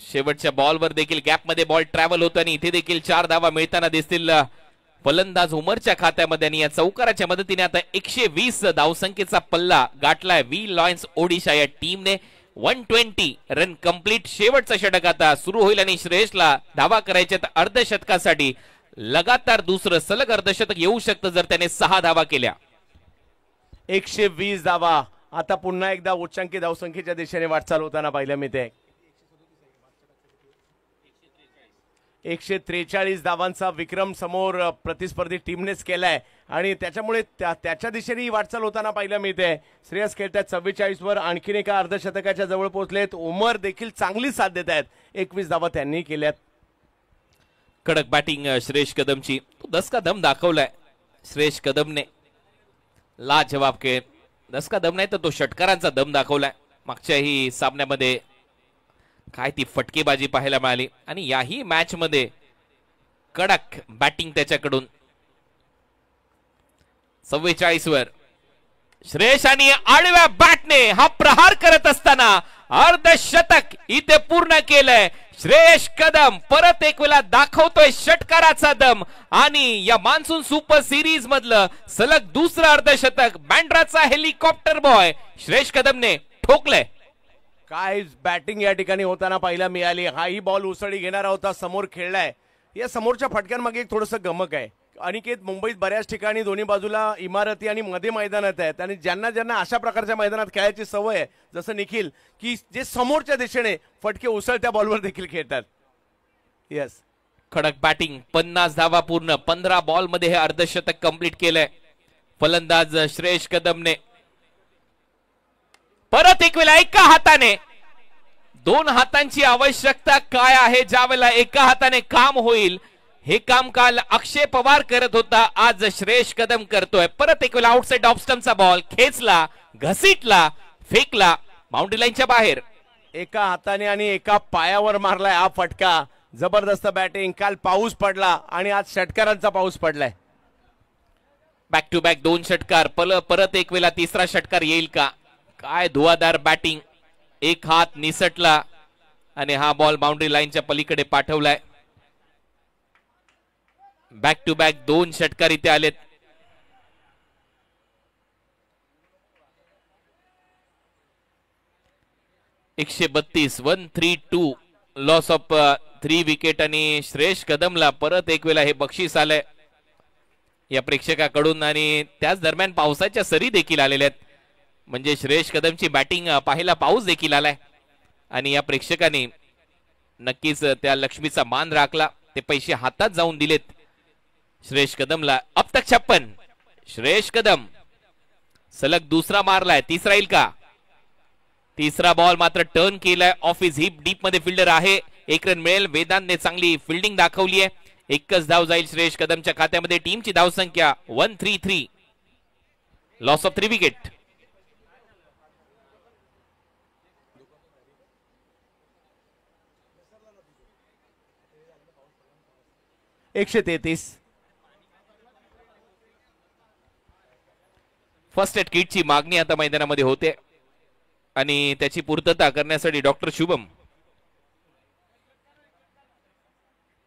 शेवटच्या बॉलवर देखील गॅपमध्ये बॉल ट्रॅव्हल होतो आणि इथे देखील 4 धावा मिळताना दिसतील फलंदाज उमरच्या खात्यामध्ये. आणि या चौकाराच्या मदतीने आता 120 धावसंख्येचा पल्ला गाठलाय व्ही लॉयन्स ओडिशा या टीमने. 120 रन कंप्लीट. शेवटचं षटक आता सुरू होईल आणि श्रेयसला धावा करायच्या अर्धशतकासाठी लगातार दुसरं सलग अर्धशतक येऊ शकतं जर त्याने 6 धावा केल्या. 120 धावा आता पुन्हा एकदा उच्चांकी धावसंख्येच्या दिशेने वाटचाल होताना पाहिलं मिळते. 143 धावांचा विक्रम समोर प्रतिस्पर्धी टीमनेच केलाय आणि त्याच्यामुळे त्याच्या दिशेने वाटचाल होताना पाहायला मिळते. श्रेयस खेळतात 44 वर, आणखीन एका अर्धशतकाच्या जवळ पोहोचलेत. उमर देखील चांगली साथ देत आहेत. 21 धावा त्यांनी केल्यात. कडक बॅटिंग श्रेयस कदमची. 10 का दम दाखवलाय श्रेयस कदमने. लाजवाब खेळ. 10 का दम नाही तर तो षटकारांचा दम दाखवलाय. मागच्याही सामन्यामध्ये काय ती फटकेबाजी पाहायला मिळाली आणि याही मॅच मध्ये कडक बॅटिंग त्याच्याकडून. 44 वर श्रेयस आणि आडव्या बॅटने हा प्रहार करत असताना अर्धशतक इथे पूर्ण केलंय. श्रेयस कदम परत एक वेळा दाखवतोय षटकाराचा दम आणि या मान्सून सुपर सिरीज मधलं सलग दुसरं अर्धशतक बँड्राचा हेलिकॉप्टर बॉय श्रेयस कदमने ठोकलंय. काय बॅटिंग या ठिकाणी होताना पाहायला मिळाली. हाही बॉल उसळी घेणारा होता, समोर खेळलाय. या समोरच्या फटक्यांमागे एक थोडंसं गमक आहे. अनिकेत, मुंबईत बऱ्याच ठिकाणी दोन्ही बाजूला इमारती आणि मध्ये मैदानात आहेत आणि ज्यांना ज्यांना अशा प्रकारच्या मैदानात खेळायची सवय आहे जसं निखिल, की जे समोरच्या दिशेने फटके उसळत्या बॉलवर देखील खेळतात. येस, कडक बॅटिंग. 50 धावा पूर्ण. 15 बॉल मध्ये हे अर्धशतक कंप्लीट केलंय फलंदाज श्रेयस कदमने. परत एक वेळा एका हाताने. 2 हातांची आवश्यकता काय आहे ज्यावेळेला एका हाताने काम होईल. हे काम काल अक्षय पवार करत होता, आज श्रेयस कदम करतोय. परत एक वेळा आउटसाइड ऑफ स्टंपचा बॉल खेचला, घसीटला, फेकला बाउंड्री लाईनच्या बाहेर. एका हाताने आणि एका पायावर मारलाय हा फटका. जबरदस्त बॅटिंग. काल पाऊस पडला आणि आज षटकारांचा पाऊस पडलाय. बॅक टू बॅक 2 षटकार. परत एक वेळा तिसरा षटकार येईल का? काय धुवाधार बॅटिंग. एक हात निसटला आणि हा बॉल बाउंड्री लाईनच्या पलीकडे पाठवलाय. बॅक टू बॅक 2 षटकार इथे आलेत. .132 132 लॉस ऑफ 3 विकेट आणि श्रेयस कदमला परत एक वेळा हे बक्षीस आलंय या प्रेक्षकाकडून. आणि त्याच दरम्यान पावसाच्या सरी देखील आलेल्या आहेत. म्हणजे श्रेयस कदमची बॅटिंग पाहायला पाऊस देखील आलाय आणि या प्रेक्षकांनी नक्कीच त्या लक्ष्मीचा मान राखला. ते पैसे हातात जाऊन दिलेत श्रेयस कदमला. अब तक 56. श्रेयस कदम सलग दुसरा मारलाय. तिसरा येईल का? तिसरा बॉल मात्र टर्न केलाय. Of his heap. डीप मध्ये फिल्डर आहे. 1 रन मिळेल. वेदांतने चांगली फिल्डिंग दाखवली आहे. एकच धाव जाईल श्रेयस कदमच्या खात्यामध्ये. टीमची धावसंख्या 133. Loss of 3 wicket. 133. First aid किटची मागणी आता मैदानामध्ये होते आणि त्याची पूर्तता करण्यासाठी डॉक्टर शुभम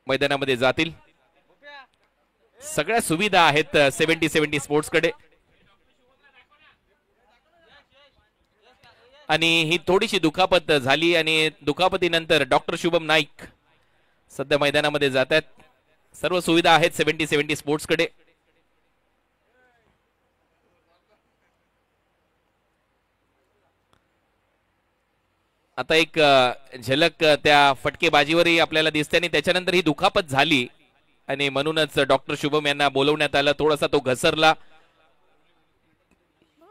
मैदानामध्ये जातील. सगळ्या सुविधा आहेत 70-70 स्पोर्ट्स कडे आणि ही थोडीशी दुखापत झाली आणि दुखापतीनंतर डॉक्टर शुभम नाईक सध्या मैदानामध्ये जात आहेत. सर्व सुविधा आहेत 70-70 स्पोर्ट्स कडे. आता एक झलक त्या फटकेबाजीवरही आपल्याला दिसते आणि त्याच्यानंतर ही दुखापत झाली आणि म्हणूनच डॉक्टर शुभम यांना बोलवण्यात आलं. थोडासा तो घसरला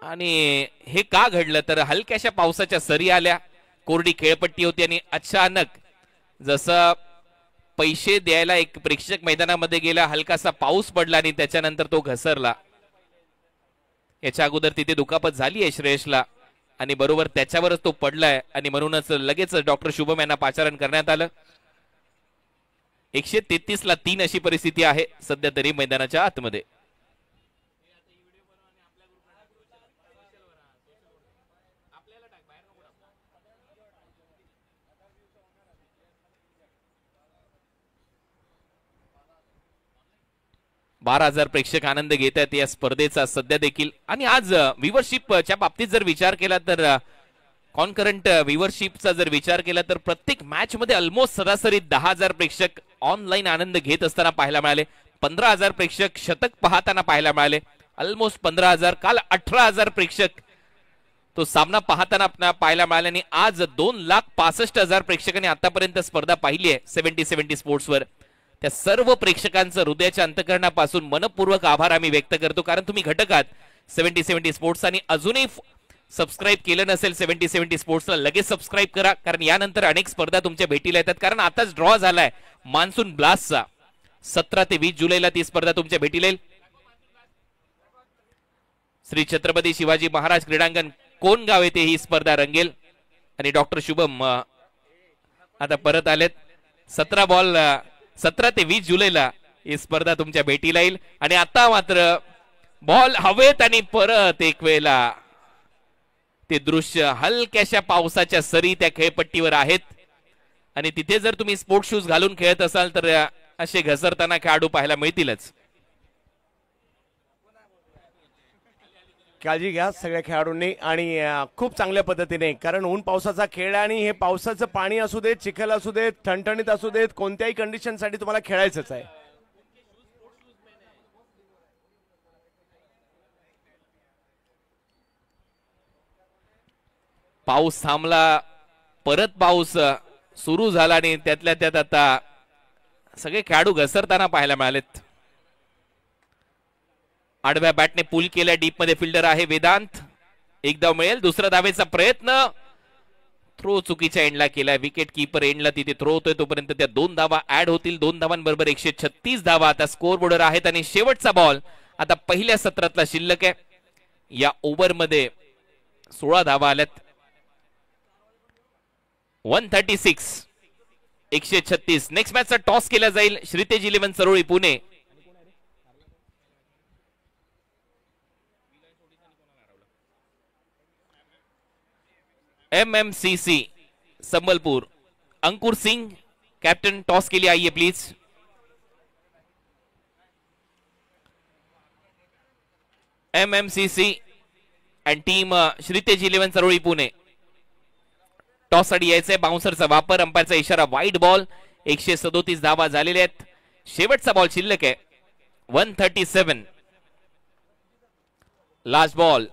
आणि हे का घडलं तर हलक्याशा पावसाच्या सरी आल्या, कोरडी खेळपट्टी होती आणि अचानक जसं पैसे द्यायला एक प्रेक्षक मैदानामध्ये गेला, हलकासा पाऊस पडला आणि त्याच्यानंतर तो घसरला. याच्या अगोदर तिथे दुखापत झाली आहे श्रेयसला आणि बरोबर त्याच्यावरच तो पडलाय आणि म्हणूनच लगेच डॉक्टर शुभम यांना पाचारण करण्यात आलं. 133 ला 3 अशी परिस्थिती आहे सध्या तरी मैदानाच्या आतमध्ये. बारा 12,000 प्रेक्षक आनंद घेत आहेत या स्पर्धेचा सध्या देखील. आणि आज व्ह्यूवरशिपच्या बाबतीत जर विचार केला तर कॉन्करंट व्ह्यूवरशिपचा जर विचार केला तर प्रत्येक मॅच मध्ये ऑलमोस्ट सरासरी 10,000 प्रेक्षक ऑनलाईन आनंद घेत असताना पाहायला मिळाले. 15,000 प्रेक्षक शतक पाहताना पाहायला मिळाले. ऑलमोस्ट 15,000. काल 18,000 प्रेक्षक तो सामना पाहताना पाहायला मिळाले आणि आज 2,65,000 प्रेक्षकांनी आतापर्यंत स्पर्धा पाहिली आहे 70-70 स्पोर्ट्सवर. त्या सर्व प्रेक्षकांचं हृदयाच्या अंतकरणापासून मनपूर्वक आभार आम्ही व्यक्त करतो, कारण तुम्ही घटक आहात 70-70 स्पोर्ट्स. आणि अजूनही सबस्क्राईब केलं नसेल 70-70 स्पोर्ट्सला लगेच सबस्क्राईब करा, कारण यानंतर अनेक स्पर्धा तुमच्या भेटीला येतात. कारण आताच ड्रॉ झालाय मान्सून ब्लास्टचा. 17 ते 20 जुलैला ती स्पर्धा तुमच्या भेटीला येईल. श्री छत्रपती शिवाजी महाराज क्रीडांगण कोणगाव येथे ही स्पर्धा रंगेल. आणि डॉक्टर शुभम आता परत आलेत. 17 ते 20 जुलैला ही स्पर्धा तुमच्या भेटीला येईल. आणि आता मात्र बॉल हवेत आणि परत एक वेळेला ते दृश्य हलक्याशा पावसाच्या सरी त्या खेळपट्टीवर आहेत. आणि तिथे जर तुम्ही स्पोर्ट्स शूज घालून खेळत असाल तर असे घसरताना खेळाडू पाहायला मिळतीलच. काळजी घ्या सगळ्या खेळाडूंनी आणि खूप चांगल्या पद्धतीने, कारण ऊन पावसाचा खेळ आणि हे पावसाचं पाणी असू देत, चिखल असू देत, ठणठणीत असू देत, कोणत्याही कंडिशनसाठी तुम्हाला खेळायचंच आहे. पाऊस थांबला, परत पाऊस सुरू झाला आणि त्यातल्या त्यात आता सगळे खेळाडू घसरताना पाहायला मिळालेत. आडव्या बॅटने पुल केल्या, डीप मध्ये फिल्डर आहे वेदांत. एक धाव मिळेल. दुसरा धावेचा प्रयत्न, थ्रो चुकीच्या एंडला केलाय. विकेट कीपर एंडला तिथे थ्रो होतोय तोपर्यंत त्या 2 धावा ऍड होतील. 2 धावांबरोबर 136 धावा आता स्कोर बोर्डवर आहेत. आणि शेवटचा बॉल आता पहिल्या सत्रातला शिल्लक आहे. या ओव्हरमध्ये 16 धावा आल्यात. 136 136. नेक्स्ट मॅचचा टॉस केला जाईल. Shritej 11 Saroli Pune. MMCC Sambalpur. Ankur Singh captain, toss के लिए आइए please. MMCC and team Shritej 11 Saroli Pune. Toss साठी यायचंय. बाउन्सरचा वापर, अंपायरचा इशारा वाईड बॉल. 137 धावा झालेल्या आहेत. शेवटचा बॉल शिल्लक आहे. 137. Last ball.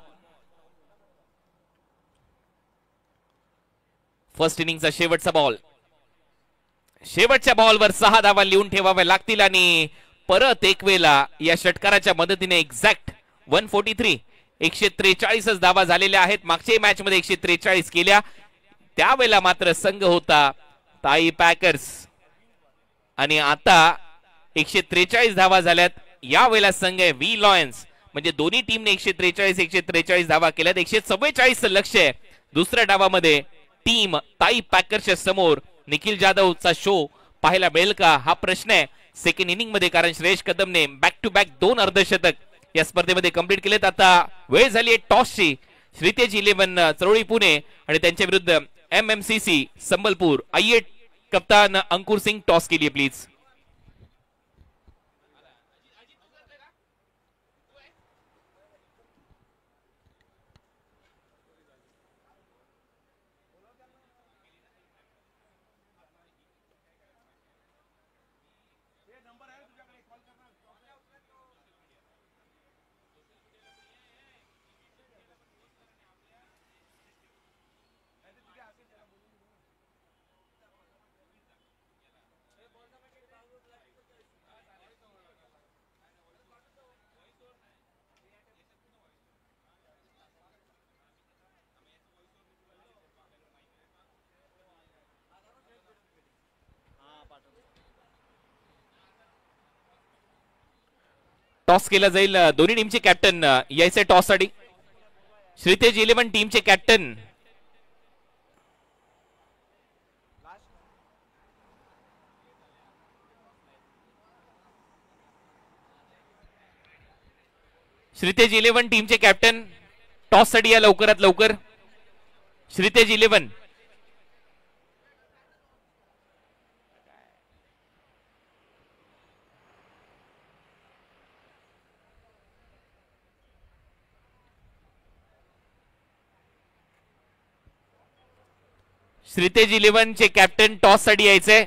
फर्स्ट इनिंगचा शेवटचा बॉल. शेवटच्या बॉलवर 6 धावा लिहून ठेवाव्या लागतील. आणि परत एक वेळेला या षटकाराच्या मदतीने एक्झॅक्ट 143 143 धावा झालेल्या आहेत. मागच्या मॅच मध्ये 143 केल्या, त्यावेळेला मात्र संघ होता ताई पॅकर्स. आणि आता 143 धावा झाल्यात. यावेळेला संघ आहे व्ही लॉयन्स. म्हणजे दोन्ही टीमने 143 धावा केल्यात. 144 लक्ष आहे. दुसऱ्या डावामध्ये टीम ताई पॅकर्सच्या समोर निखिल जाधवचा शो पाहायला मिळेल का हा प्रश्न आहे सेकंड इनिंग मध्ये, कारण श्रेयस कदमने बॅक टू बॅक 2 अर्धशतक या स्पर्धेमध्ये कंप्लीट केलेत. आता वेळ झाली आहे टॉसची. श्रीतेज 11 चरोळी पुणे आणि त्यांच्या विरुद्ध MMCC संबलपूर. आइए कप्तान अंकुर सिंह, टॉस के लिए प्लीज. टॉस केला जाईल. दोन्ही टीमचे कॅप्टन यायचे टॉस साठी. श्रीतेज 11 टीमचे कॅप्टन श्रीतेज 11 टीमचे कॅप्टन टॉस साठी या लवकरात लवकर. श्रीतेज 11 श्रीतेज 11 चे कॅप्टन टॉस साठी यायचे.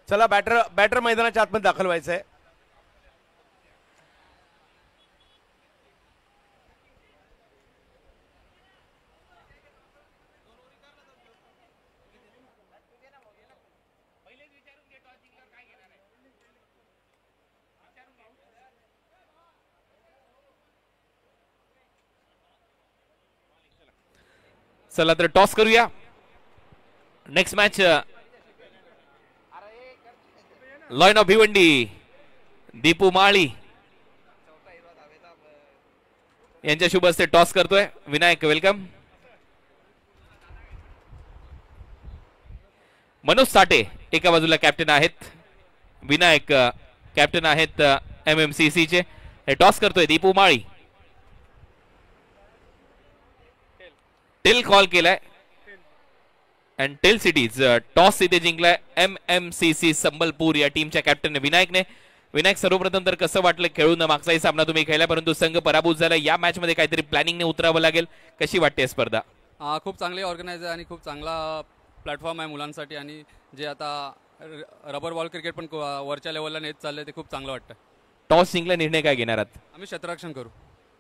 चला बॅटर मैदानाच्या आतमध्ये दाखल व्हायचं आहे. चला तर टॉस करूया. Next match lion of Bhiwandi Deepu Mali यांच्या शुभ हस्ते टॉस करतोय. विनायक वेलकम. मनोज साठे एका बाजूला कॅप्टन आहेत. विनायक कॅप्टन आहेत MMCC चे. हे टॉस करतोय दीपू माळी. टेल कॉल केलाय अँड टेल सिटीज टॉस इथे जिंकलाय MMCC संबलपूर या टीमच्या कॅप्टन विनायकने. विनायक, सर्वप्रथम तर कसं वाटलं खेळून? मागचाही सामना तुम्ही खेळला परंतु संघ पराभूत झाला. या मॅच मध्ये काहीतरी प्लॅनिंगने उतरावं लागेल. कशी वाटते स्पर्धा? खूप चांगली ऑर्गनाइज आहे आणि खूप चांगला प्लॅटफॉर्म आहे मुलांसाठी. आणि जे आता रबर बॉल क्रिकेट पण वरच्या लेवलला नेत चाललंय ते खूप चांगलं वाटतं. टॉस जिंकला, निर्णय काय घेणार आहात? आम्ही क्षेत्ररक्षण करू.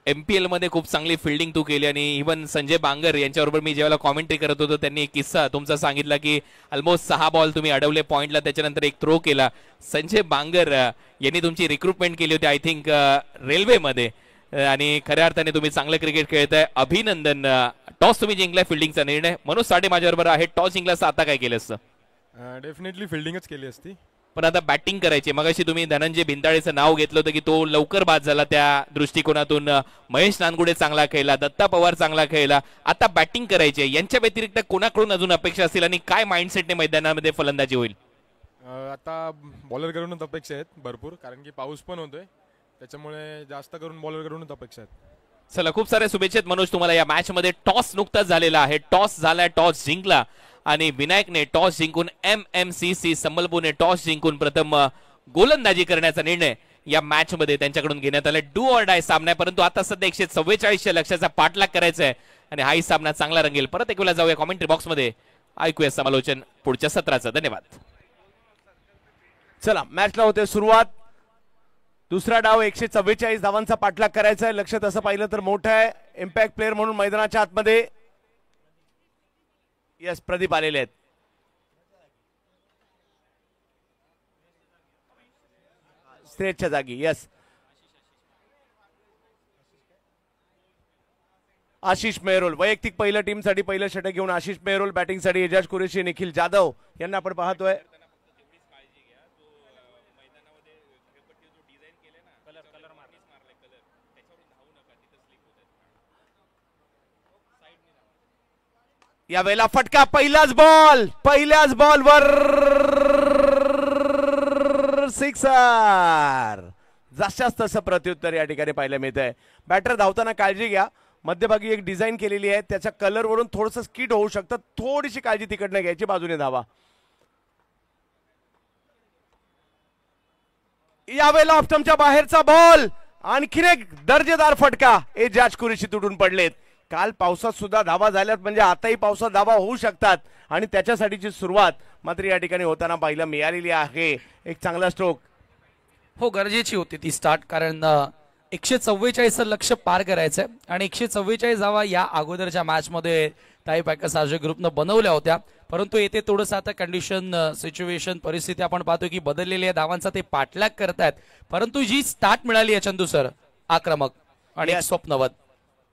MPL मध्ये खूप चांगली फिल्डिंग तू केली आणि इव्हन संजय बांगर यांच्याबरोबर मी जेव्हा कॉमेंट्री करत होतो त्यांनी एक किस्सा तुमचा सांगितला की ऑलमोस्ट 6 बॉल तुम्ही अडवले पॉइंटला, त्याच्यानंतर एक थ्रो केला. संजय बांगर यांनी तुमची रिक्रुटमेंट केली होती आय थिंक रेल्वेमध्ये आणि खऱ्या अर्थाने तुम्ही चांगलं क्रिकेट खेळताय. अभिनंदन. टॉस तुम्ही जिंकलाय, फिल्डिंगचा निर्णय. मनोज साठे माझ्याबरोबर आहे. टॉस जिंकला असता आता काय केलं असतं? डेफिनेटली फिल्डिंगच केली असती, पण आता बॅटिंग करायची. मगाशी तुम्ही धनंजय भिंताळेचं नाव घेतलं होतं की तो लवकर बाद झाला, त्या दृष्टिकोनातून महेश नानगुडे चांगला खेळला, दत्ता पवार चांगला खेळला, आता बॅटिंग करायची. यांच्या व्यतिरिक्त कोणाकडून अजून अपेक्षा असतील आणि काय माइंडसेटने मैदानामध्ये फलंदाजी होईल? आता बॉलर करूनच अपेक्षा आहेत भरपूर, कारण की पाऊस पण होतोय, त्याच्यामुळे जास्त करून बॉलर करूनच अपेक्षा आहेत. चला, खूप साऱ्या शुभेच्छा मनोज तुम्हाला. या मॅच मध्ये टॉस नुकताच झालेला आहे, टॉस झालाय, टॉस जिंकला आणि विनायकने टॉस जिंकून MMCC संबलपूरने टॉस जिंकून प्रथम गोलंदाजी करण्याचा निर्णय या मॅच मध्ये त्यांच्याकडून घेण्यात आला. डू ऑर डाय सामना आहे, परंतु आता सध्या 144 लक्षाचा पाठलाग करायचा आहे आणि हाही सामना चांगला रंगेल. परत एक वेळा जाऊया कॉमेंट्री बॉक्स मध्ये, ऐकूया समालोचन पुढच्या सत्राचं. धन्यवाद. चला, मॅचला होते सुरुवात. दुसरा डाव 144 धावांचा पाठलाग करायचा आहे. लक्ष तसं पाहिलं तर मोठं आहे. इम्पॅक्ट प्लेअर म्हणून मैदानाच्या आतमध्ये यस प्रदीप आलेले आहेत. स्ट्रेटच्या जागी यस आशिष मेहरोल. वैयक्तिक पहिलं टीमसाठी पहिलं षटक घेऊन आशिष मेहरोल. बॅटिंगसाठी एजाज कुरेशी, निखिल जाधव यांना आपण पाहतोय. यावेळेला फटका, पहिल्याच बॉलवर सिक्सर. जशाच तसं प्रत्युत्तर या ठिकाणी पाहायला मिळत आहे. बॅटर धावताना काळजी घ्या, मध्यभागी एक डिझाईन केलेली आहे, त्याच्या कलरवरून थोडंसं स्किड होऊ शकतं, थोडीशी काळजी तिकडनं घ्यायची, बाजूने धावा. यावेळेला ऑफस्टंपच्या बाहेरचा बॉल, आणखीन एक दर्जेदार फटका. एजाज कुरेशी तुटून पडलेत. काल पावसात सुद्धा धावा झाल्यात, म्हणजे आताही पावसात धावा होऊ शकतात आणि त्याच्यासाठीची सुरुवात मात्र या ठिकाणी होताना पाहायला मिळालेली आहे. एक चांगला स्ट्रोक हो, गरजेची होती ती स्टार्ट, कारण 144 लक्ष पार करायचंय आणि 144 धावा या अगोदरच्या मॅच मध्ये टाई पॅकर्स आजच्या ग्रुपनं बनवल्या होत्या, परंतु येथे थोडंसं आता कंडिशन, सिच्युएशन, परिस्थिती आपण पाहतो की बदललेली आहे. धावांचा ते पाठलाग करतायत, परंतु जी स्टार्ट मिळाली आहे चंदू सर, आक्रमक आणि स्वप्नवत.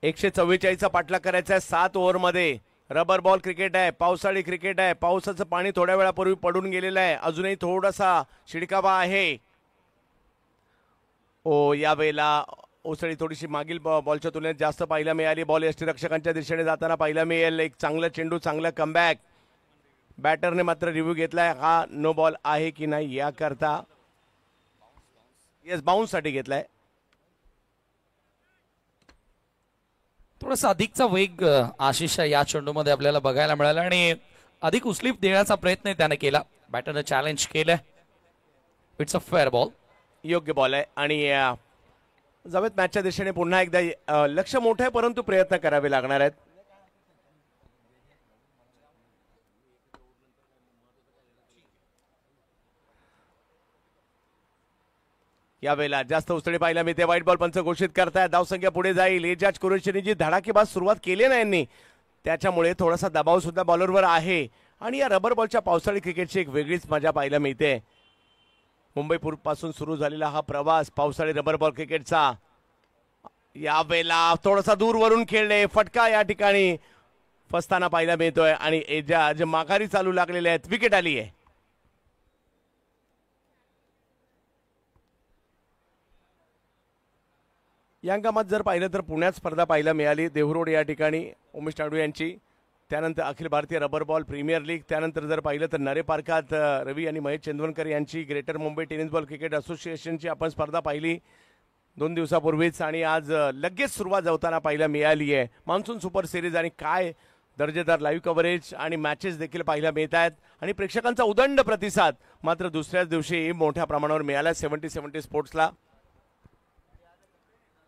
144चा पाठलाग करायचा आहे 7 ओव्हरमध्ये. रबर बॉल क्रिकेट आहे, पावसाळी क्रिकेट आहे. पावसाचं पाणी थोड्या वेळापूर्वी पडून गेलेलं आहे, अजूनही थोडासा शिडकावा आहे. यावेळेला ओसळी थोडीशी मागील बॉलच्या तुलनेत जास्त पाहायला मिळाली. बॉल यष्टीरक्षकांच्या दिशेने जाताना पाहायला मिळेल. एक चांगला चेंडू, चांगला कमबॅक. बॅटरने मात्र रिव्ह्यू घेतलाय, हा नो बॉल आहे की नाही याकरता. येस, बाउन्स साठी घेतलाय. थोडासा अधिकचा वेग आशिष या चेंडूमध्ये आपल्याला बघायला मिळाला आणि अधिक उचलीप देण्याचा प्रयत्न त्याने केला. बॅटरने चॅलेंज केलं. इट्स अ फेअर बॉल, योग्य बॉल आहे. आणि जावेत मॅचच्या दिशेने पुन्हा एकदा. लक्ष मोठं आहे, परंतु प्रयत्न करावे लागणार आहेत. यावेळेला जास्त उसळी पाहायला मिळते. व्हाईट बॉल पंच घोषित करताय. धावसंख्या पुढे जाईल. एजाज कुरेशीने जी धडाकेबाज सुरुवात केली ना यांनी, त्याच्यामुळे थोडासा दबाव सुद्धा बॉलरवर आहे आणि या रबर बॉलच्या पावसाळी क्रिकेटची एक वेगळीच मजा पाहायला मिळते. मुंबईपासून सुरू झालेला हा प्रवास पावसाळी रबर बॉल क्रिकेटचा यावेळेला थोडासा दूर वरून खेळले. फटका या ठिकाणी फसताना पाहायला मिळतोय आणि एजाज माघारी चालू लागलेले आहेत. विकेट आली आहे. या हंगामात जर पाहिलं तर पुण्यात स्पर्धा पाहायला मिळाली. देहरोड या ठिकाणी उमेश टाडू यांची, त्यानंतर Akhil Bharatiya rubber ball premier league, त्यानंतर जर पाहिलं तर नरे पार्कात रवी आणि महेश चंदवनकर यांची greater Mumbai tennis ball cricket असोसिएशनची आपण स्पर्धा पाहिली 2 दिवसापूर्वीच आणि आज लगेच सुरुवात होताना पाहायला मिळाली आहे. मान्सून सुपर सिरीज आणि काय दर्जेदार लाईव्ह कव्हरेज आणि मॅचेस देखील पाहायला मिळत आहेत आणि प्रेक्षकांचा उदंड प्रतिसाद मात्र दुसऱ्याच दिवशी मोठ्या प्रमाणावर मिळाला. 70-70 स्पोर्ट्सला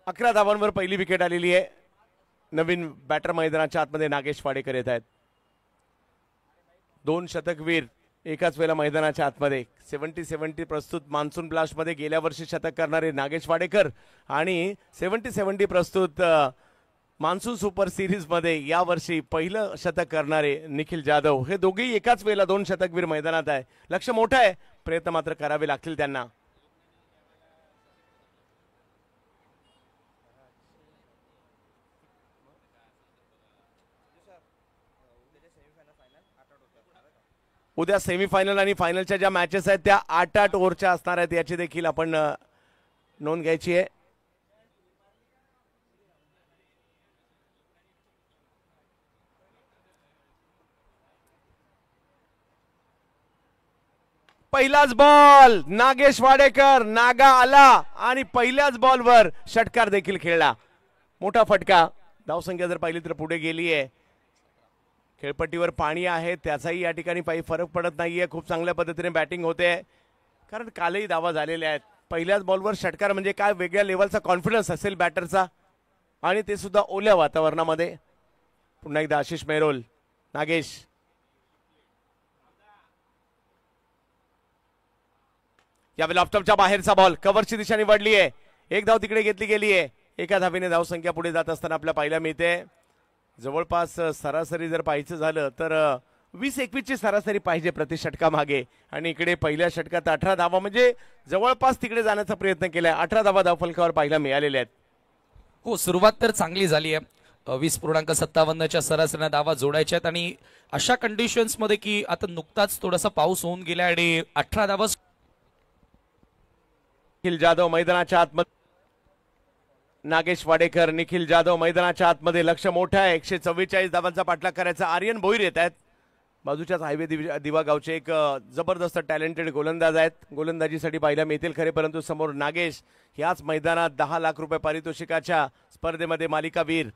11 धावांवर पहिली विकेट आलेली आहे. नवीन बॅटर मैदानाच्या आतमध्ये नागेश वाडेकर येत आहेत. 2 शतकवीर एकाच वेळेला मैदानाच्या आतमध्ये. 70-70 प्रस्तुत मान्सून ब्लास्टमध्ये गेल्या वर्षी शतक करणारे नागेश वाडेकर आणि 70-70 प्रस्तुत मान्सून सुपर सिरीजमध्ये यावर्षी पहिलं शतक करणारे निखिल जाधव, हे दोघेही एकाच वेळेला 2 शतकवीर मैदानात आहे. लक्ष मोठं आहे, प्रयत्न मात्र करावे लागतील त्यांना. उद्या सेमीफायनल आणि फायनलच्या ज्या मॅचेस आहेत त्या 8-8 ओव्हरच्या असणार आहेत, याची देखील आपण नोंद घ्यायची आहे. पहिलाच बॉल नागेश वाडेकर, नागा आला आणि पहिल्याच बॉलवर षटकार देखील खेळला. मोठा फटका. धावसंख्या जर पाहिली तर पुढे गेली आहे. खेळपट्टीवर पाणी आहे, त्याचाही या ठिकाणी काही फरक पडत नाहीये. खूप चांगल्या पद्धतीने बॅटिंग होते, कारण कालही धावा झालेल्या आहेत. पहिल्याच बॉलवर षटकार म्हणजे काय वेगळ्या लेवलचा कॉन्फिडन्स असेल बॅटरचा, आणि ते सुद्धा ओल्या वातावरणामध्ये. पुन्हा एकदा आशिष मेहरोल, नागेश, यावेळी ऑफटॉपच्या बाहेरचा बॉल, कव्हरची दिशा निवडली आहे. एक धाव तिकडे घेतली गेली आहे. एका धावेने धावसंख्या पुढे जात असताना आपल्या पाहायला मिळते. जवळपास सरासरी जर पाहायचं झालं तर 20-21 ची सरासरी पाहिजे प्रति षटका मागे, आणि इकडे पहिल्या षटकात 18 धावा, म्हणजे जवळपास तिकडे जाण्याचा प्रयत्न केलाय. 18 धावा धावफलकावर पाहायला मिळालेल्या आहेत. हो, सुरुवात तर चांगली झाली आहे. 20.57च्या सरासरीने धावा जोडायच्या आहेत, आणि अशा कंडिशन्स मध्ये की आता नुकताच थोडासा पाऊस होऊन गेला आणि 18 धावा. निखिल जाधव मैदानाच्या आतमध्ये, नागेश वाडेकर, निखिल जाधव मैदानाच्या आतमध्ये. लक्ष मोठं आहे, 144 धावांचा पाठलाग करायचा. आर्यन भोईर येत आहेत. बाजूच्याच हायवे दिवा गावचे एक जबरदस्त टॅलेंटेड गोलंदाज आहेत. गोलंदाजीसाठी पाहायला मिळतील खरे, परंतु समोर नागेश याच मैदानात 10 लाख रुपये पारितोषिकाच्या स्पर्धेमध्ये मालिकावीर.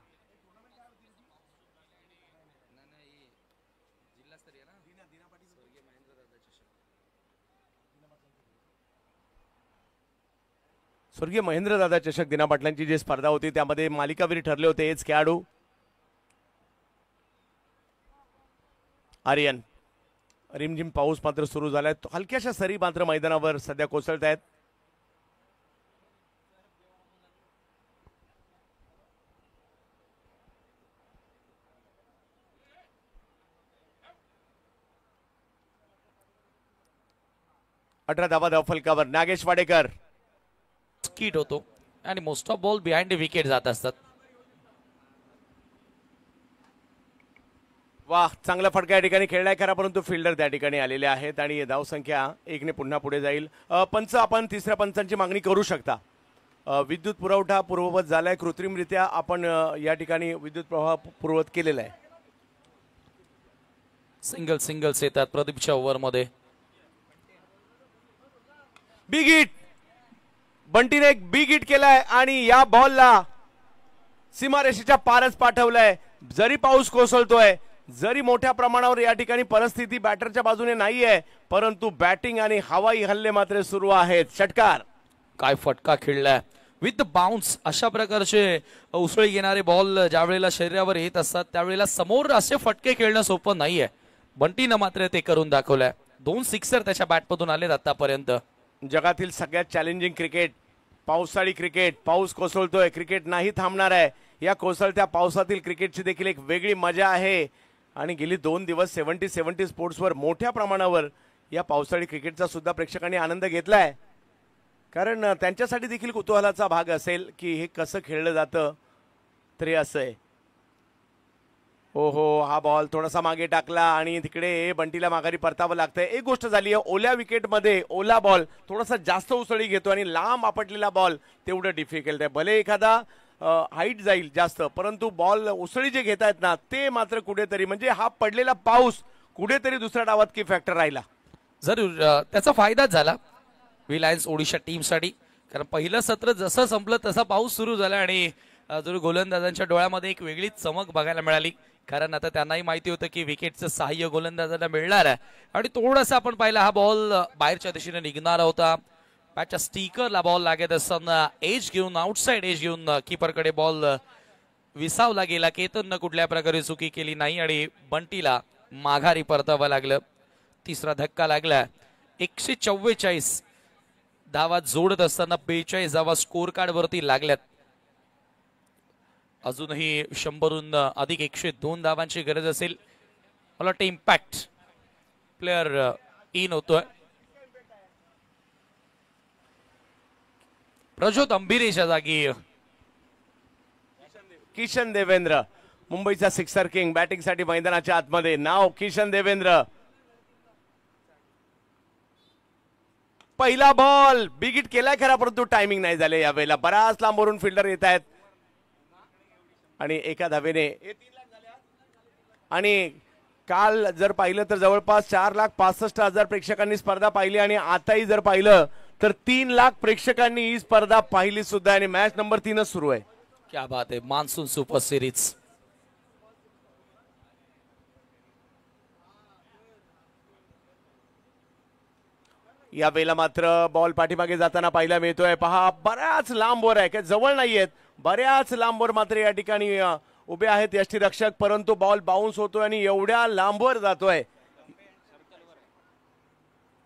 स्वर्गीय महेंद्रदादा चषक दिना पाटलांची जी स्पर्धा होती त्यामध्ये मालिकावीर ठरले होते हेच खेळाडू. आर्यन. रिमझिम पाऊस मात्र सुरू झालाय. हलक्याशा सरी मात्र मैदानावर सध्या कोसळत आहेत. अठरा धावा धावफलकावर. नागेश वाडेकर स्किट होतो आणि most of ball behind wicket जात असतात. वाह, चांगला फटका या ठिकाणी खेळलाय खरा, परंतु फिल्डर त्या ठिकाणी आलेले आहेत आणि धावसंख्या 1 ने पुन्हा पुढे जाईल. पंच, आपण तिसऱ्या पंचांची मागणी करू शकता. विद्युत पुरवठा पूर्ववत झालाय. कृत्रिमरित्या आपण या ठिकाणी विद्युत प्रवाह पूर्ववत केलेला आहे. सिंगल्स येतात प्रदीपच्या ओव्हरमध्ये. Big hit. बंटीने एक बिग हिट केलाय आणि या बॉलला सीमारेषेच्या पारच पाठवलंय. जरी पाऊस कोसळतोय, जरी मोठ्या प्रमाणावर या ठिकाणी परिस्थिती बॅटरच्या बाजूने नाहीये, परंतु बॅटिंग आणि हवाई हल्ले मात्र सुरू आहेत. षटकार. काय फटका खेळलाय विथ बाउन्स. अशा प्रकारचे उसळी घेणारे बॉल ज्या वेळेला शरीरावर येत असतात त्यावेळेला समोर असे फटके खेळणं सोपं नाहीये. बंटीनं मात्र ते करून दाखवलंय. 2 सिक्सर त्याच्या बॅटमधून आलेत आतापर्यंत. जगातील सगळ्यात चॅलेंजिंग क्रिकेट, पावसाळी क्रिकेट. पाऊस कोसळतोय, क्रिकेट नाही थांबणार आहे. या कोसळत्या पावसातील क्रिकेटची देखील एक वेगळी मजा आहे आणि गेली 2 दिवस 70 स्पोर्ट्सवर मोठ्या प्रमाणावर या पावसाळी क्रिकेटचा सुद्धा प्रेक्षकांनी आनंद घेतलाय, कारण त्यांच्यासाठी देखील कुतूहलाचा भाग असेल की हे कसं खेळलं जातं. तरी असं आहे. हो, हा बॉल थोडासा मागे टाकला आणि तिकडे बंटीला माघारी परतावं लागतंय. एक गोष्ट झाली आहे, ओल्या विकेटमध्ये ओला बॉल थोडासा जास्त उसळी घेतो आणि लांब आपटलेला बॉल तेवढं डिफिकल्ट आहे. भले एखादा हाईट जाईल जास्त, परंतु बॉल उसळी जे घेत आहेत ना ते मात्र कुठेतरी, म्हणजे हा पडलेला पाऊस कुठेतरी दुसऱ्या डावात की फॅक्टर राहिला. जरूर त्याचा फायदाच झाला व्ही लायन्स ओडिशा टीमसाठी, कारण पहिलं सत्र जसं संपलं तसा पाऊस सुरू झाला आणि जरूर गोलंदाजांच्या डोळ्यामध्ये एक वेगळीच चमक बघायला मिळाली, कारण आता त्यांनाही माहिती होतं की विकेटचं सहाय्य गोलंदाजाला मिळणार आहे. आणि थोडासा आपण पाहिला हा बॉल बाहेरच्या दिशेने निघणार होता. पॅचच्या स्टिकरला बॉल लागत असताना एज घेऊन, आउटसाइड एज घेऊन कीपरकडे बॉल विसावला गेला. केतननं कुठल्या प्रकारे चुकी केली नाही आणि बंटीला माघारी परतावं लागलं. तिसरा धक्का लागला. 144 धावा जोडत असताना 42 धावा स्कोर कार्ड वरती लागल्यात. अजूनही 100हून अधिक 102 धावांची गरज असेल. मला वाटतं इम्पॅक्ट प्लेअर इन होतोय. प्रज्योत अंबिरेच्या जागी किशन देवेंद्र, मुंबईचा सिक्सर किंग, बॅटिंगसाठी मैदानाच्या आतमध्ये. नाव किशन देवेंद्र. पहिला बॉल बिग हिट केलाय खरा, परंतु टायमिंग नाही झाले यावेळेला. बराच लांबवरून फिल्डर येत आहेत आणि एका धावेने. आणि काल जर पाहिलं तर जवळपास 4,65,000 प्रेक्षकांनी स्पर्धा पाहिली आणि आताही जर पाहिलं तर 3 लाख प्रेक्षकांनी ही स्पर्धा पाहिली सुद्धा. आणि मॅच नंबर 3 सुरू आहे. क्या बात आहे. Monsoon super series. या वेळेला मात्र बॉल पाठीमागे जाताना पाहायला मिळतोय. पहा बऱ्याच लांबवर आहे, काय जवळ नाहीयेत, बऱ्याच लांबवर मात्र या ठिकाणी उभे आहेत यष्टीरक्षक. परंतु बॉल बाउन्स होतोय आणि एवढ्या लांबवर जातोय,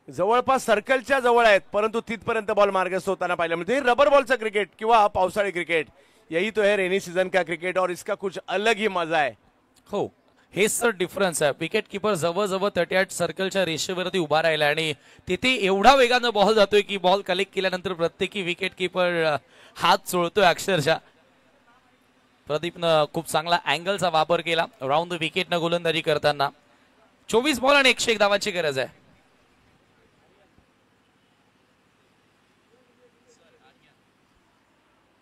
जवळपास सर्कलच्या जवळ आहेत, परंतु तिथपर्यंत बॉल मार्गस्थ होताना पाहायला मिळतो. हे रबर बॉलचं क्रिकेट किंवा पावसाळी क्रिकेट, यही तो है रेनी सीजन का क्रिकेट और इसका कुछ अलग ही मजा आहे. हो, हेच तर डिफरन्स आहे. विकेट किपर जवळजवळ 38 सर्कलच्या रेषेवरती उभा राहिला आणि तिथे एवढा वेगानं बॉल जातोय की बॉल कलेक्ट केल्यानंतर प्रत्येकी विकेट किपर हात चोळतोय अक्षरशः. प्रदीपनं खूप चांगला अँगलचा वापर केला राऊंड द विकेटनं गोलंदाजी करताना. 24 बॉल आणि 101 धावांची गरज आहे.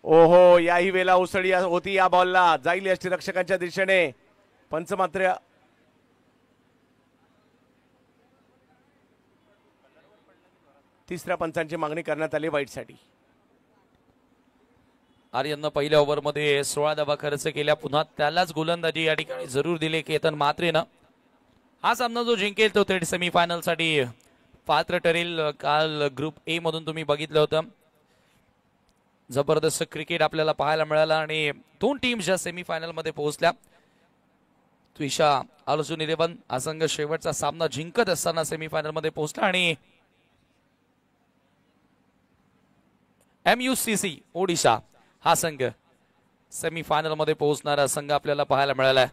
ओहो, याही वेळेला उसळी होती या बॉलला, जाईल यष्टीरक्षकांच्या दिशेने. पंच मात्र तिसऱ्या पंचांची मागणी करण्यात आली वाईटसाठी. आर्यननं पहिल्या ओव्हरमध्ये 16 धावा खर्च केल्या. पुन्हा त्यालाच गोलंदाजी या ठिकाणी जरूर दिले केतन म्हात्रेनं. हा सामना जो जिंकेल तो थेट सेमीफायनल साठी पात्र ठरेल. काल ग्रुप ए मधून तुम्ही बघितलं होतं, जबरदस्त क्रिकेट आपल्याला पाहायला मिळालं आणि 2 टीम्स ज्या सेमीफायनल मध्ये पोहोचल्या. त्विषा अर्जुन 11 हा संघ शेवटचा सामना जिंकत असताना सेमीफायनल मध्ये पोहोचला आणि MUCC ओडिशा हा संघ सेमीफायनल मध्ये पोहोचणारा संघ आपल्याला पाहायला मिळाला.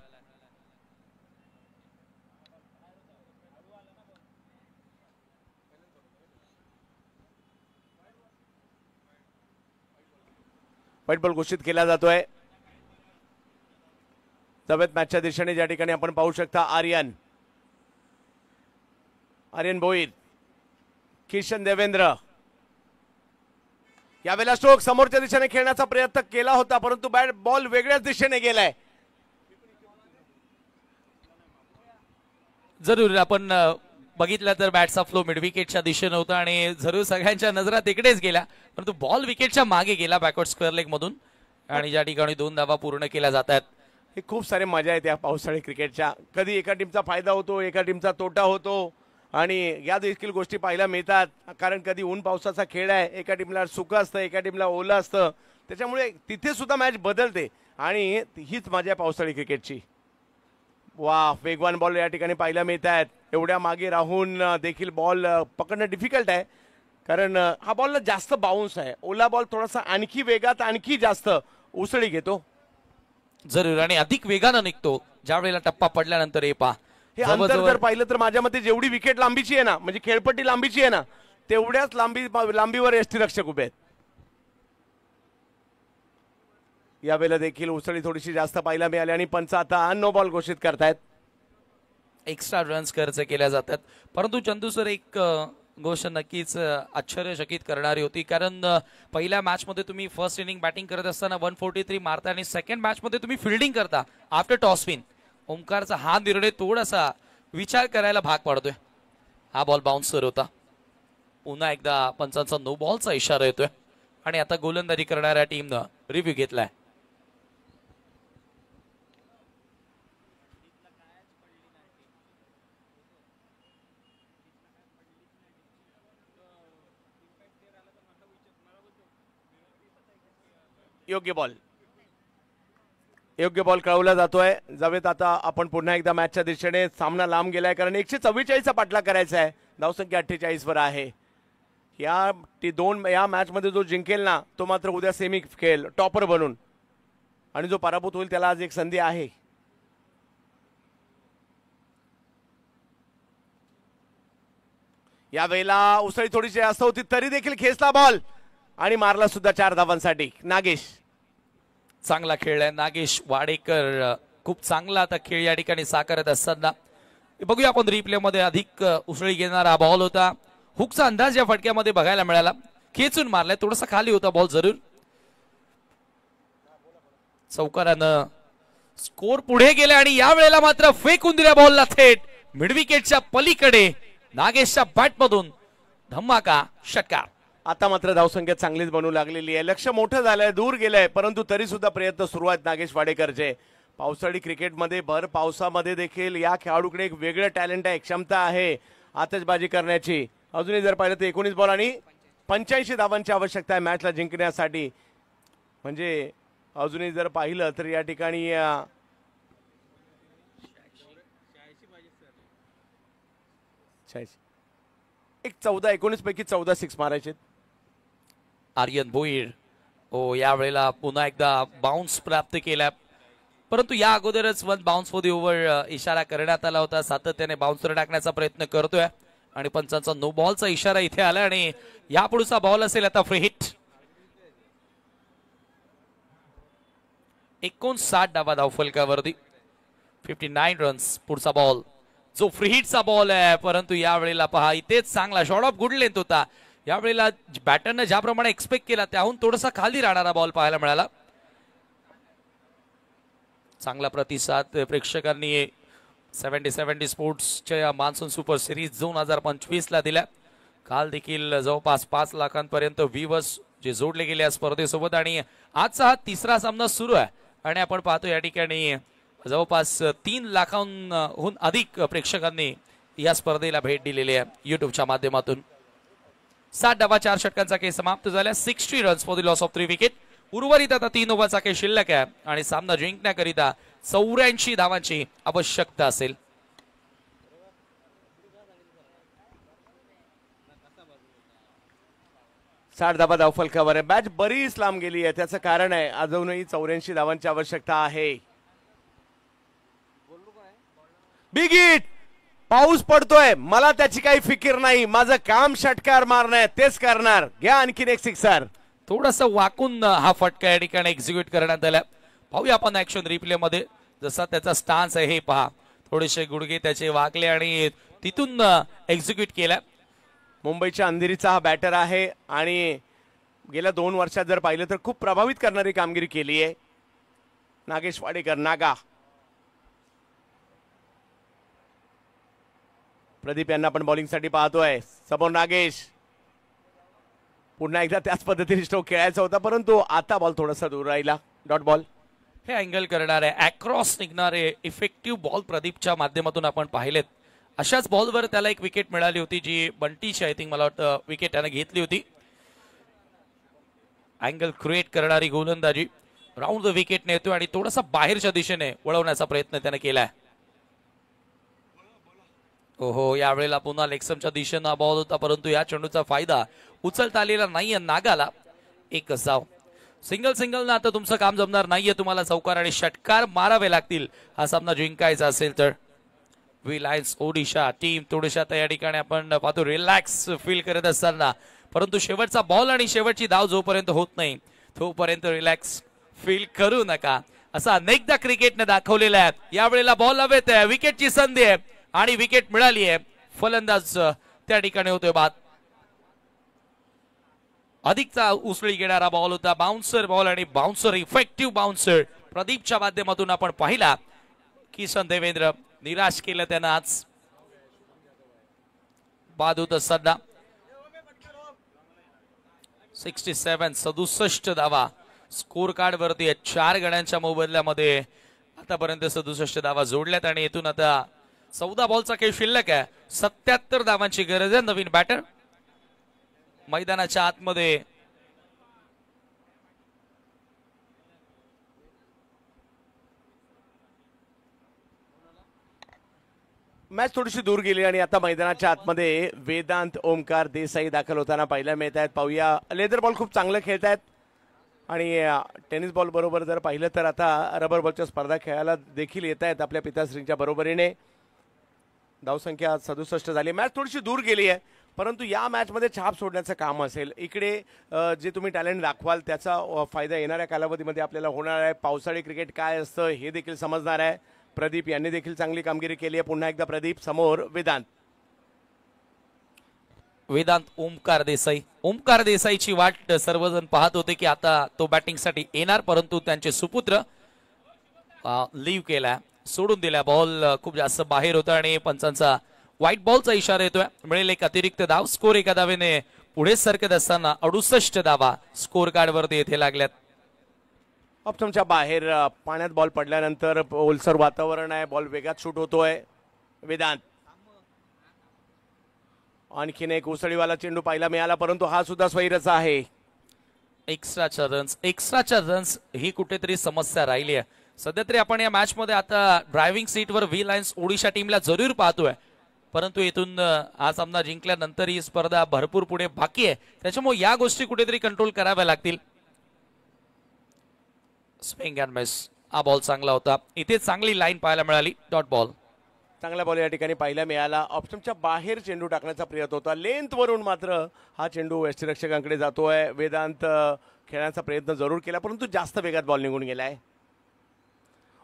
व्हाईट बॉल घोषित केला जातोय. तब्येत मॅचच्या दिशेने ज्या ठिकाणी आपण पाहू शकता आर्यन भोईर, किशन देवेंद्र. यावेळेला स्ट्रोक समोरच्या दिशेने खेळण्याचा प्रयत्न केला होता, परंतु बॅट बॉल वेगळ्याच दिशेने गेलाय. जरूर आपण बघितलं तर बॅटचा फ्लो मिड विकेटच्या दिशेने होता आणि जरूर सगळ्यांच्या नजरा तिकडेच गेल्या, परंतु बॉल विकेटच्या मागे गेला बॅकवर्ड स्क्वेअर लेग मधून आणि ज्या ठिकाणी 2 धावा पूर्ण केल्या जात आहेत. हे खूप सारे मजा येते या पावसाळी क्रिकेटच्या. कधी एका टीमचा फायदा होतो, एका टीमचा तोटा होतो आणि या देखील गोष्टी पाहायला मिळतात. कारण कधी ऊन पावसाचा खेळ आहे, एका टीमला सुकं असतं, एका टीमला ओलं असतं, त्याच्यामुळे तिथे सुद्धा मॅच बदलते आणि हीच मजा आहे पावसाळी क्रिकेटची. वा, वेगवान बॉल या ठिकाणी पाहायला मिळत आहेत. एवढ्या मागे राहून देखील बॉल पकडणं डिफिकल्ट आहे, कारण हा बॉलला जास्त बाउन्स आहे. ओला बॉल थोडासा आणखी वेगात आणखी जास्त उसळी घेतो. जरूर आणि अधिक वेगानं निघतो ज्या वेळेला टप्पा पडल्यानंतर. हे पहा, हे अंतर जर पाहिलं तर माझ्या मते जेवढी विकेट लांबीची आहे ना, म्हणजे खेळपट्टी लांबीची आहे ना, तेवढ्याच लांबीवर यष्टीरक्षक उभे आहेत. यावेळेला देखील उसळी थोडीशी जास्त पाहायला मिळाली आणि पंच आता नो बॉल घोषित करतायत. एक्स्ट्रा रन्स खर्च केल्या जातात, परंतु चंदू सर एक गोष्ट नक्कीच आश्चर्यचकित करणारी होती, कारण पहिल्या मॅच मध्ये तुम्ही फर्स्ट इनिंग बॅटिंग करत असताना 143 मारता आणि सेकंड मॅच मध्ये तुम्ही फिल्डिंग करता आफ्टर टॉस विन. ओमकारचा हा निर्णय थोडासा विचार करायला भाग पाडतोय. हा बॉल बाउन्सर होता. पुन्हा एकदा पंचांचा नो बॉलचा इशारा येतोय आणि आता गोलंदाजी करणाऱ्या टीमनं रिव्ह्यू घेतलाय. योग्य बॉल कळवला जातोय. जावेत आता आपण पुन्हा एकदा मॅचच्या दिशेने. सामना लांब गेलाय कारण 144चा पाठला करायचा आहे. धावसंख्या 48 वर आहे. या मॅच मध्ये जो जिंकेल ना तो मात्र उद्या सेमी खेळ टॉपर बनून, आणि जो पराभूत होईल त्याला आज एक संधी आहे. या वेळेला उसळी थोडीशी जास्त होती तरी देखील खेचला बॉल आणि मारला सुद्धा 4 धावांसाठी. नागेश चांगला खेळलाय. नागेश वाडेकर खूप चांगला आता खेळ या ठिकाणी साकारत असताना बघूया आपण रिप्ले मध्ये. अधिक उसळी घेणारा बॉल होता. हुकचा अंदाज या फटक्यामध्ये बघायला मिळाला. खेचून मारलाय, थोडासा खाली होता बॉल जरूर. चौकारानं स्कोर पुढे गेले आणि या वेळेला मात्र फेकून दिल्या बॉलला थेट मिडविकेटच्या पलीकडे. नागेशच्या बॅटमधून धमाका षटकार. आता मात्र धावसंख्या चांगलीच बनू लागलेली आहे. लक्ष मोठं झालंय, दूर गेलंय, परंतु तरी सुद्धा प्रयत्न सुरू आहेत नागेश वाडेकरचे. पावसाळी क्रिकेटमध्ये भर पावसामध्ये देखील या खेळाडूकडे एक वेगळं टॅलेंट आहे, क्षमता आहे आतषबाजी करण्याची. अजूनही जर पाहिलं तर 19 बॉल आणि 85 धावांची आवश्यकता आहे मॅचला जिंकण्यासाठी. म्हणजे अजूनही जर पाहिलं तर या ठिकाणी एक 14-19 पैकी 14 सिक्स मारायचे. आर्यन भोईर या वेळेला पुन्हा एकदा बाउन्स प्राप्त केला, परंतु या अगोदरच one bounce for the over इशारा करण्यात आला होता. सातत्याने बाउन्सर टाकण्याचा प्रयत्न करतोय आणि पंचांचा नो बॉलचा इशारा इथे आला आणि या पुढचा बॉल असेल आता फ्री हिट. 59 डावा धावफलकावरती 59 रन्स. पुढचा बॉल जो फ्री हिटचा बॉल आहे, परंतु यावेळेला पहा इथेच चांगला शॉट ऑफ गुड लेंथ होता. यावेळेला बॅटरने ज्याप्रमाणे एक्सपेक्ट केला त्याहून थोडासा खाली राहणारा बॉल पाहायला मिळाला. चांगला प्रतिसाद प्रेक्षकांनी 70 स्पोर्ट्सच्या मान्सून सुपर सिरीज 2025 ला दिल्या. काल देखील जवळपास 5 लाखांपर्यंत व्ह्यूअर्स जे जोडले गेले या स्पर्धेसोबत आणि आजचा हा तिसरा सामना सुरू आहे आणि आपण पाहतो या ठिकाणी जवळपास 3 लाखांहून अधिक प्रेक्षकांनी या स्पर्धेला भेट दिलेली आहे युट्यूबच्या माध्यमातून. 7 डावा 4 षटकांचा खेळ समाप्त झाला. 60 runs for the loss of 3 wicket. उर्वरित आता 3 ओव्हरचा खेळ शिल्लक आहे आणि सामना जिंकण्याकरिता 84 धावांची आवश्यकता असेल. साठ धावा धावफलकावर आहे. मॅच बरीच लांब गेली आहे, त्याचं कारण आहे अजूनही 84 धावांची आवश्यकता आहे. Big hit. पाऊस पडतोय, मला त्याची काही फिकीर नाही, माझं काम षटकार मारणं आहे, तेच करणार. घ्या आणखीन एक सिक्सर. थोडासा वाकून हा फटका या ठिकाणी एक्झिक्यूट करण्यात आला. पाहूया आपण ऍक्शन रिप्ले मध्ये जसा त्याचा स्टान्स आहे हे पहा. थोडेसे गुडघे त्याचे वाकले आणि तिथून एक्झिक्यूट केला. मुंबईच्या अंधेरीचा हा बॅटर आहे आणि गेल्या 2 वर्षात जर पाहिलं तर खूप प्रभावित करणारी कामगिरी केली आहे नागेश वाडेकर. नागा प्रदीप यांना पण बॉलिंगसाठी पाहतोय. समोर नागेश. पुन्हा एकदा त्याच पद्धतीने स्ट्रोक खेळायचा होता, परंतु आता बॉल थोडासा दूर राहिला. Dot ball. हे अँगल करणारे अक्रॉस निघणारे इफेक्टिव्ह बॉल प्रदीपच्या माध्यमातून आपण पाहिलेत. अशाच बॉलवर त्याला एक विकेट मिळाली होती जी बंटीची आय थिंक मला वाटतं विकेट त्याने घेतली होती. अँगल क्रिएट करणारी गोलंदाजी राऊंड द विकेट नेतो आणि थोडासा बाहेरच्या दिशेने वळवण्याचा प्रयत्न त्याने केलाय. ओहो, यावेळेला पुन्हा लेगस्टंपच्या दिशेनं बॉल होता, परंतु या चेंडूचा फायदा उचलता आलेला नाहीये नागाला. एक धाव. सिंगल ना आता तुमचं काम जमणार नाहीये, तुम्हाला चौकार आणि षटकार मारावे लागतील हा सामना जिंकायचा असेल तर. विलायन्स ओडिशा टीम थोड्याशा या ठिकाणी आपण पाहतो रिलॅक्स फील करत असताना, परंतु शेवटचा बॉल आणि शेवटची धाव जोपर्यंत होत नाही तोपर्यंत रिलॅक्स फील करू नका असं अनेकदा क्रिकेटने दाखवलेलं आहे. यावेळेला बॉल हवेत आहे, विकेटची संधी आहे आणि विकेट मिळाली आहे. फलंदाज त्या ठिकाणी होतोय बाद. अधिकचा उसळी घेणारा बॉल होता, बाउन्सर बॉल आणि बाउन्सर इफेक्टिव्ह बाउन्सर प्रदीपच्या माध्यमातून आपण पाहिला. किशन देवेंद्र निराश केलं त्यानं आज. बाद होत असताना 67 धावा स्कोर कार्ड वरती 4 गड्यांच्या मोबदल्यामध्ये आतापर्यंत 67 धावा जोडल्यात आणि इथून आता 14 बॉलचा खेळ शिल्लक आहे. 77 धावांची गरज आहे. नवीन बॅटर मैदानाच्या आतमध्ये मॅच थोडीशी दूर गेली आणि आता मैदानाच्या आतमध्ये वेदांत ओमकार देसाई दाखल होताना पाहायला मिळत आहेत. पाहूया. लेदर बॉल खूप चांगलं खेळत आहेत आणि टेनिस बॉल बरोबर जर पाहिलं तर आता रबर बॉलच्या स्पर्धा खेळायला देखील येत आहेत आपल्या पिताश्रींच्या बरोबरीने. धावसंख्या 67 झाली. मॅच थोडीशी दूर गेली आहे, परंतु या मॅचमध्ये छाप सोडण्याचं काम असेल. इकडे जे तुम्ही टॅलेंट दाखवाल त्याचा फायदा येणाऱ्या कालावधीमध्ये आपल्याला होणार आहे. पावसाळी क्रिकेट काय असतं हे देखील समजणार आहे. प्रदीप यांनी देखील चांगली कामगिरी केली आहे. पुन्हा एकदा प्रदीप. समोर वेदांत. वेदांत ओमकार देसाईची वाट सर्वजण पाहत होते की आता तो बॅटिंगसाठी येणार, परंतु त्यांचे सुपुत्र लीव्ह केला, सोडून दिला. बॉल खूप जास्त बाहेर होता आणि पंचांचा व्हाईट बॉलचा इशारा येतोय. मिळेल एक अतिरिक्त धाव. स्कोर एका धावेने पुढे सरकत असताना 68 धावा स्कोर कार्ड वरती येथे लागल्यात. ऑप्शनच्या बाहेर पाण्यात बॉल पडल्यानंतर ओलसर वातावरण आहे, बॉल वेगात शूट होतोय. वेदांत आणखीन एक उसळीवाला चेंडू पाहायला मिळाला, परंतु हा सुद्धा स्वैरचा आहे. एक्स्ट्राच्या रन्स ही कुठेतरी समस्या राहिली आहे सध्या तरी. आपण या मॅच मध्ये आता ड्रायव्हिंग सीटवर व्ही लायन्स ओडिशा टीमला जरूर पाहतोय, परंतु इथून हा सामना जिंकल्यानंतर ही स्पर्धा भरपूर पुढे बाकी आहे, त्याच्यामुळे या गोष्टी कुठेतरी कंट्रोल कराव्या लागतील. स्विंग अँड मिस, हा बॉल चांगला होता. इथे चांगली लाईन पाहायला मिळाली. डॉट बॉल, चांगला बॉल या ठिकाणी पाहायला मिळाला. ऑप्शनच्या बाहेर चेंडू टाकण्याचा प्रयत्न होता, लेंथ वरून मात्र हा चेंडू यष्टीरक्षकांकडे जातोय. वेदांत खेळण्याचा प्रयत्न जरूर केला, परंतु जास्त वेगात बॉल निघून गेलाय.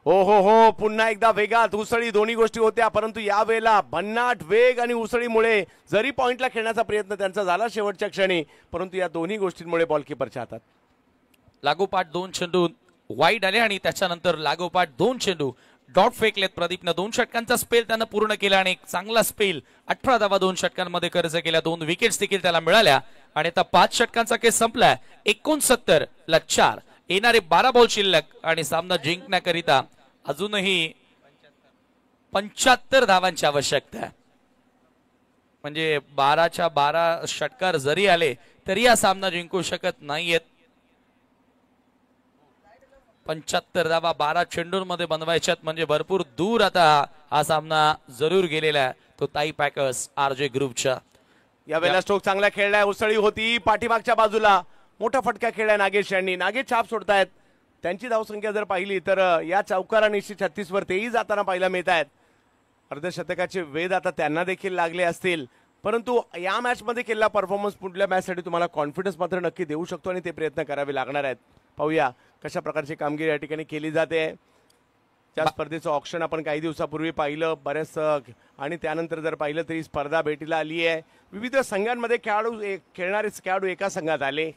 हो, पुन्हा एकदा वेगात उसळी, दोन्ही गोष्टी होत्या, परंतु यावेळेला भन्नाट वेग आणि उसळीमुळे जरी पॉइंटला खेळण्याचा प्रयत्न त्यांचा झाला शेवटच्या क्षणी, परंतु या दोन्ही गोष्टींमुळे बॉलकीपरच्या हातात. लागोपाठ 2 चेंडू वाईड आले आणि त्याच्यानंतर लागोपाठ 2 चेंडू डॉट फेकलेत. प्रदीपनं 2 षटकांचा स्पेल त्यानं पूर्ण केला आणि एक चांगला स्पेल 18 धावा 2 षटकांमध्ये खर्च केल्या. 2 विकेट्स देखील त्याला मिळाल्या आणि आता 5 षटकांचा केस संपलाय. 69 ला 4, येणारे 12 बॉल शिल्लक आणि सामना जिंकण्याकरिता अजूनही 75 धावांची आवश्यकता आहे. म्हणजे 12च्या 12 षटकार जरी आले तरी हा सामना जिंकू शकत नाहीयेत. 75 धावा 12 चेंडूंमध्ये बनवायच्यात, म्हणजे भरपूर दूर आता हा सामना जरूर गेलेला आहे तो ताई पॅकर्स आरजे ग्रुपच्या. यावेळेला स्ट्रोक चांगला खेळलाय, उसळी होती पाठीमागच्या बाजूला, मोठा फटका खेळलाय नागेश यांनी. नागेश छाप सोडतायत. त्यांची धावसंख्या जर पाहिली तर या चौकारा 136 वर तेही जाताना पाहायला मिळत आहेत. अर्धशतकाचे वेध आता त्यांना देखील लागले असतील, परंतु या मॅच मध्ये केलेला परफॉर्मन्स पुढल्या मॅच साठी तुम्हाला कॉन्फिडन्स मात्र नक्की देऊ शकतो आणि ते प्रयत्न करावे लागणार आहेत. पाहूया कशा प्रकारची कामगिरी या ठिकाणी केली जाते. त्या स्पर्धेचं ऑप्शन आपण काही दिवसापूर्वी पाहिलं बरेच, आणि त्यानंतर जर पाहिलं तरी स्पर्धा भेटीला आली आहे. विविध संघांमध्ये खेळणारे खेळाडू एका संघात आले.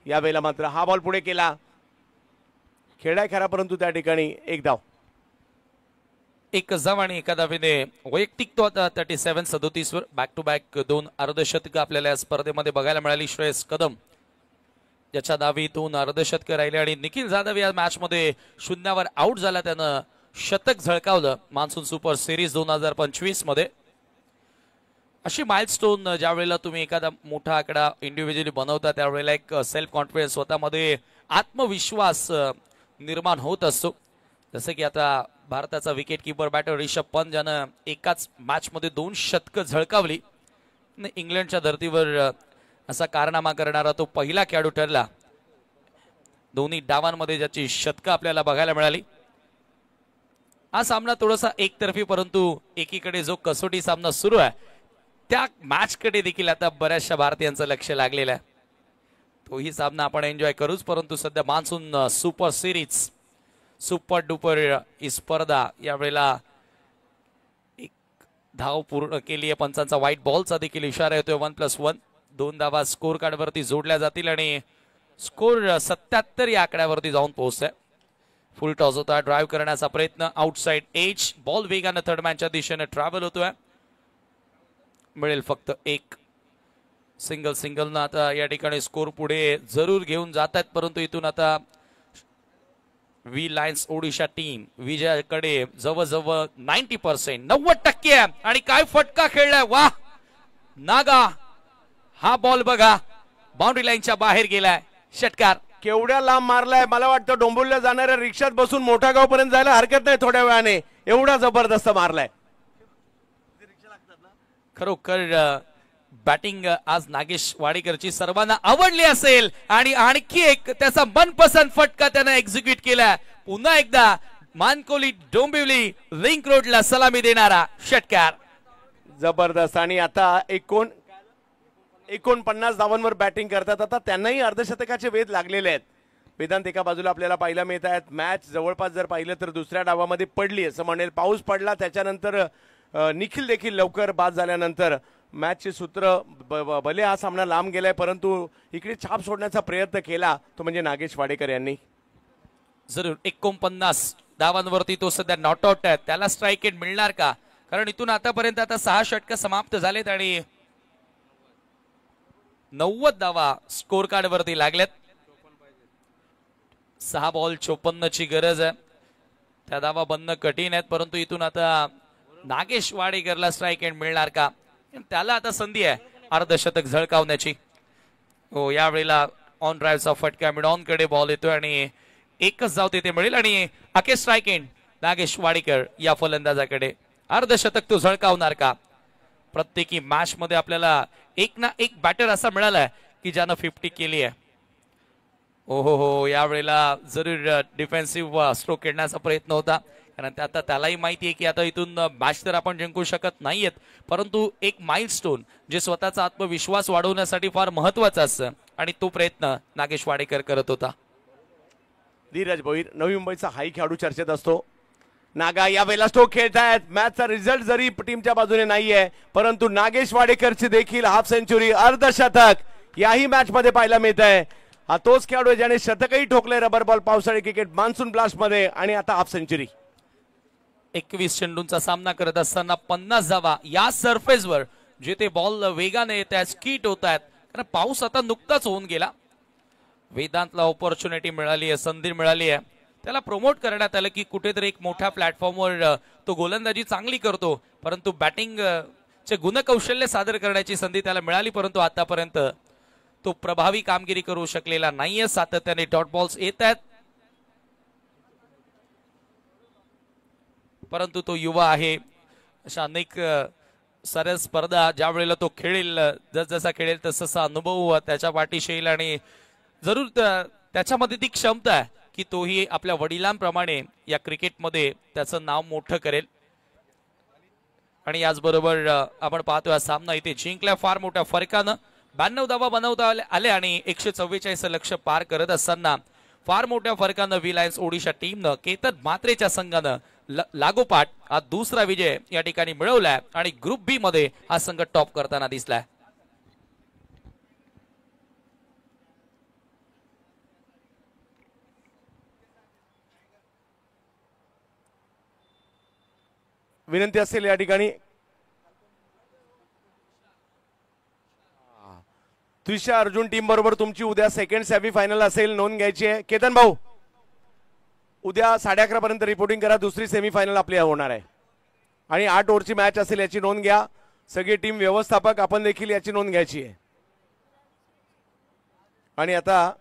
यावेळेला मात्र हा बॉल पुढे केला, खेळाय खरा, परंतु त्या ठिकाणी एक धाव. एक धाव आणि एका धावेने वैयक्तिक तो आता 37-37 वर बॅक टू बॅक 2 अर्धशतक आपल्याला या स्पर्धेमध्ये बघायला मिळाली. श्रेयस कदम ज्याच्या धावीतून अर्धशतक राहिले आणि निखिल जाधव या मॅच मध्ये 0 आउट झाला, त्यानं शतक झळकावलं मान्सून सुपर सिरीज 2025 मध्ये. अशी माइलस्टोन ज्या वेळेला तुम्ही एखादा मोठा आकडा इंडिव्हिज्युअली बनवता त्यावेळेला एक सेल्फ कॉन्फिडन्स, स्वतःमध्ये आत्मविश्वास निर्माण होत असतो. जसं की आता भारताचा wicket keeper batter Rishabh Pant ज्यानं एकाच मॅच मध्ये 2 शतकं झळकावली. इंग्लंडच्या धर्तीवर असा कारनामा करणारा तो पहिला खेळाडू ठरला. दोन्ही डावांमध्ये ज्याची शतकं आपल्याला बघायला मिळाली. हा सामना थोडासा एकतर्फी, परंतु एकीकडे जो कसोटी सामना सुरू आहे त्या मॅच कडे देखील आता बऱ्याचशा भारतीयांचं लक्ष लागलेलं आहे. तोही सामना आपण एन्जॉय करूच, परंतु सध्या monsoon super series super duper ही स्पर्धा यावेळेला एक धाव पूर्ण केली आहे. पंचांचा व्हाईट बॉलचा देखील इशारा येतोय. 1+1 2 धावा स्कोर कार्ड वरती जोडल्या जातील आणि स्कोर 77 या आकड्यावरती जाऊन पोहोचतोय. फुल टॉस होता, ड्राईव्ह करण्याचा प्रयत्न, आउटसाइड एज, बॉल वेगानं थर्ड मॅनच्या दिशेने ट्रॅव्हल होतोय. मिळेल फक्त एक सिंगल ना आता या ठिकाणी स्कोर पुढे जरूर घेऊन जात आहेत, परंतु इथून आता व्ही लायन्स ओडिशा टीम विजयाकडे जवळजवळ 90% 90% आणि काय फटका खेळलाय. वा नागा, हा बॉल बघा बाउंड्री लाईनच्या बाहेर गेलाय. षटकार केवढ्या लांब मारलाय. मला वाटतं डोंबिवलीला जाणाऱ्या रिक्षात बसून मोठा गाव पर्यंत जायला हरकत नाही थोड्या वेळाने, एवढा जबरदस्त मारलाय. खरोखर बॅटिंग आज नागेश वाडेकरची सर्वांना आवडली असेल आणि आणखी एक त्याचा मनपसंत फटका त्याने एक्झिक्यूट केला. पुन्हा एकदा मानकोली डोंबिवली लिंक रोडला सलामी देणारा षटकार. जबरदस्त. आणि आता 49 धावांवर बॅटिंग करतात. आता त्यांनाही अर्धशतकाचे वेध लागलेले आहेत. वेदांत एका बाजूला आपल्याला पाहायला मिळत आहेत. मॅच जवळपास जर पाहिलं तर दुसऱ्या डावामध्ये पडली असं म्हणेल. पाऊस पडला, त्याच्यानंतर निखिल देखील लवकर बाद झाल्यानंतर मॅचचे सूत्र भले हा सामना लांब गेलाय परंतु इकडे छाप सोडण्याचा प्रयत्न केला तो म्हणजे नागेश वाडेकर यांनी. जरूर 49 धावांवरती तो सध्या नॉट आउट आहे. त्याला स्ट्राईक रेट मिळणार का? कारण इथून आतापर्यंत आता 6 षटक समाप्त झालेत आणि 90 धावा स्कोर कार्ड वरती लागल्यात. 6 बॉल 54 ची गरज आहे. त्या धावा बनणं कठीण आहेत परंतु इथून आता नागेश वाडेकरला स्ट्राईक रेट मिळणार का? त्याला आता संधी आहे अर्धशतक झळकावण्याची. हो यावेळेला ऑन ड्राईव्हचा फटका मिडॉन कडे बॉल येतोय आणि एकच धाव तिथे मिळेल आणि अखेर स्ट्राईक एंड नागेश वाडेकर या फलंदाजाकडे. अर्धशतक तो झळकावणार का? प्रत्येकी मॅच मध्ये आपल्याला एक ना एक बॅटर असा मिळालाय की ज्यानं 50 केली आहे. हो यावेळेला जरूर डिफेन्सिव्ह स्ट्रोक खेळण्याचा प्रयत्न होता कारण आता त्यालाही माहिती आहे की आता इथून मॅच तर आपण जिंकू शकत नाहीयेत परंतु एक माइलस्टोन जे स्वतःचा आत्मविश्वास वाढवण्यासाठी फार महत्वाचं असतं आणि तो प्रयत्न नागेश वाडेकर करत होता. धीरज भोईर नवी मुंबईचा हाई खेळाडू चर्चेत असतो. नागा यावेळेला स्ट्रोक खेळतायत. मॅचचा रिझल्ट जरी टीमच्या बाजूने नाहीये परंतु नागेश वाडेकरची देखील हाफ सेंचुरी अर्धशतक याही मॅच मध्ये पाहायला मिळत आहे. हा तोच खेळाडू ज्याने शतकही ठोकले रबर बॉल पावसाळी क्रिकेट मान्सून ब्लास्ट मध्ये आणि आता हाफ सेंचुरी. 21 चेंडूंचा सामना करत असताना 50 धावा या सरफेसवर जिथे बॉल वेगाने येत आहेत स्कीट होत आहेत कारण पाऊस आता नुकताच होऊन गेला. वेदांतला ऑपॉर्च्युनिटी मिळाली आहे संधी मिळाली आहे. त्याला प्रमोट करण्यात आलं की कुठेतरी एक मोठ्या प्लॅटफॉर्मवर तो गोलंदाजी चांगली करतो परंतु बॅटिंग चे गुणकौशल्य सादर करण्याची संधी त्याला मिळाली परंतु आतापर्यंत तो प्रभावी कामगिरी करू शकलेला नाहीये. सातत्याने डॉट बॉल्स येत आहेत परंतु तो युवा आहे. अशा अनेक साऱ्या स्पर्धा ज्या वेळेला तो खेळेल जसा खेळेल तसा अनुभव त्याच्या पाठीशी येईल आणि जरूर त्याच्यामध्ये ती क्षमता आहे की तोही आपल्या वडिलांप्रमाणे या क्रिकेटमध्ये त्याचं नाव मोठं करेल. आणि याचबरोबर आपण पाहतोय हा सामना इथे जिंकला फार मोठ्या फरकानं. 92 धावा बनवता आले आणि 144 लक्ष पार करत असताना फार मोठ्या फरकानं विलायन्स ओडिशा टीमनं केतन म्हात्रेच्या संघानं लागोपाठ हा दुसरा विजय या ठिकाणी मिळवलाय आणि ग्रुप बी मध्ये हा संघ टॉप करताना दिसलाय. विनंती असेल या ठिकाणी तुषार अर्जुन टीम बरोबर तुमची उद्या सेकंड सेमी फायनल असेल नोंद घ्यायची आहे. केतन भाऊ उद्या 11:30 पर्यंत रिपोर्टिंग करा. दुसरी सेमी फायनल आपली होणार आहे आणि 8 ओव्हरची मॅच असेल याची नोंद घ्या. सगळी टीम व्यवस्थापक आपण देखील याची नोंद घ्यायची आहे. आणि आता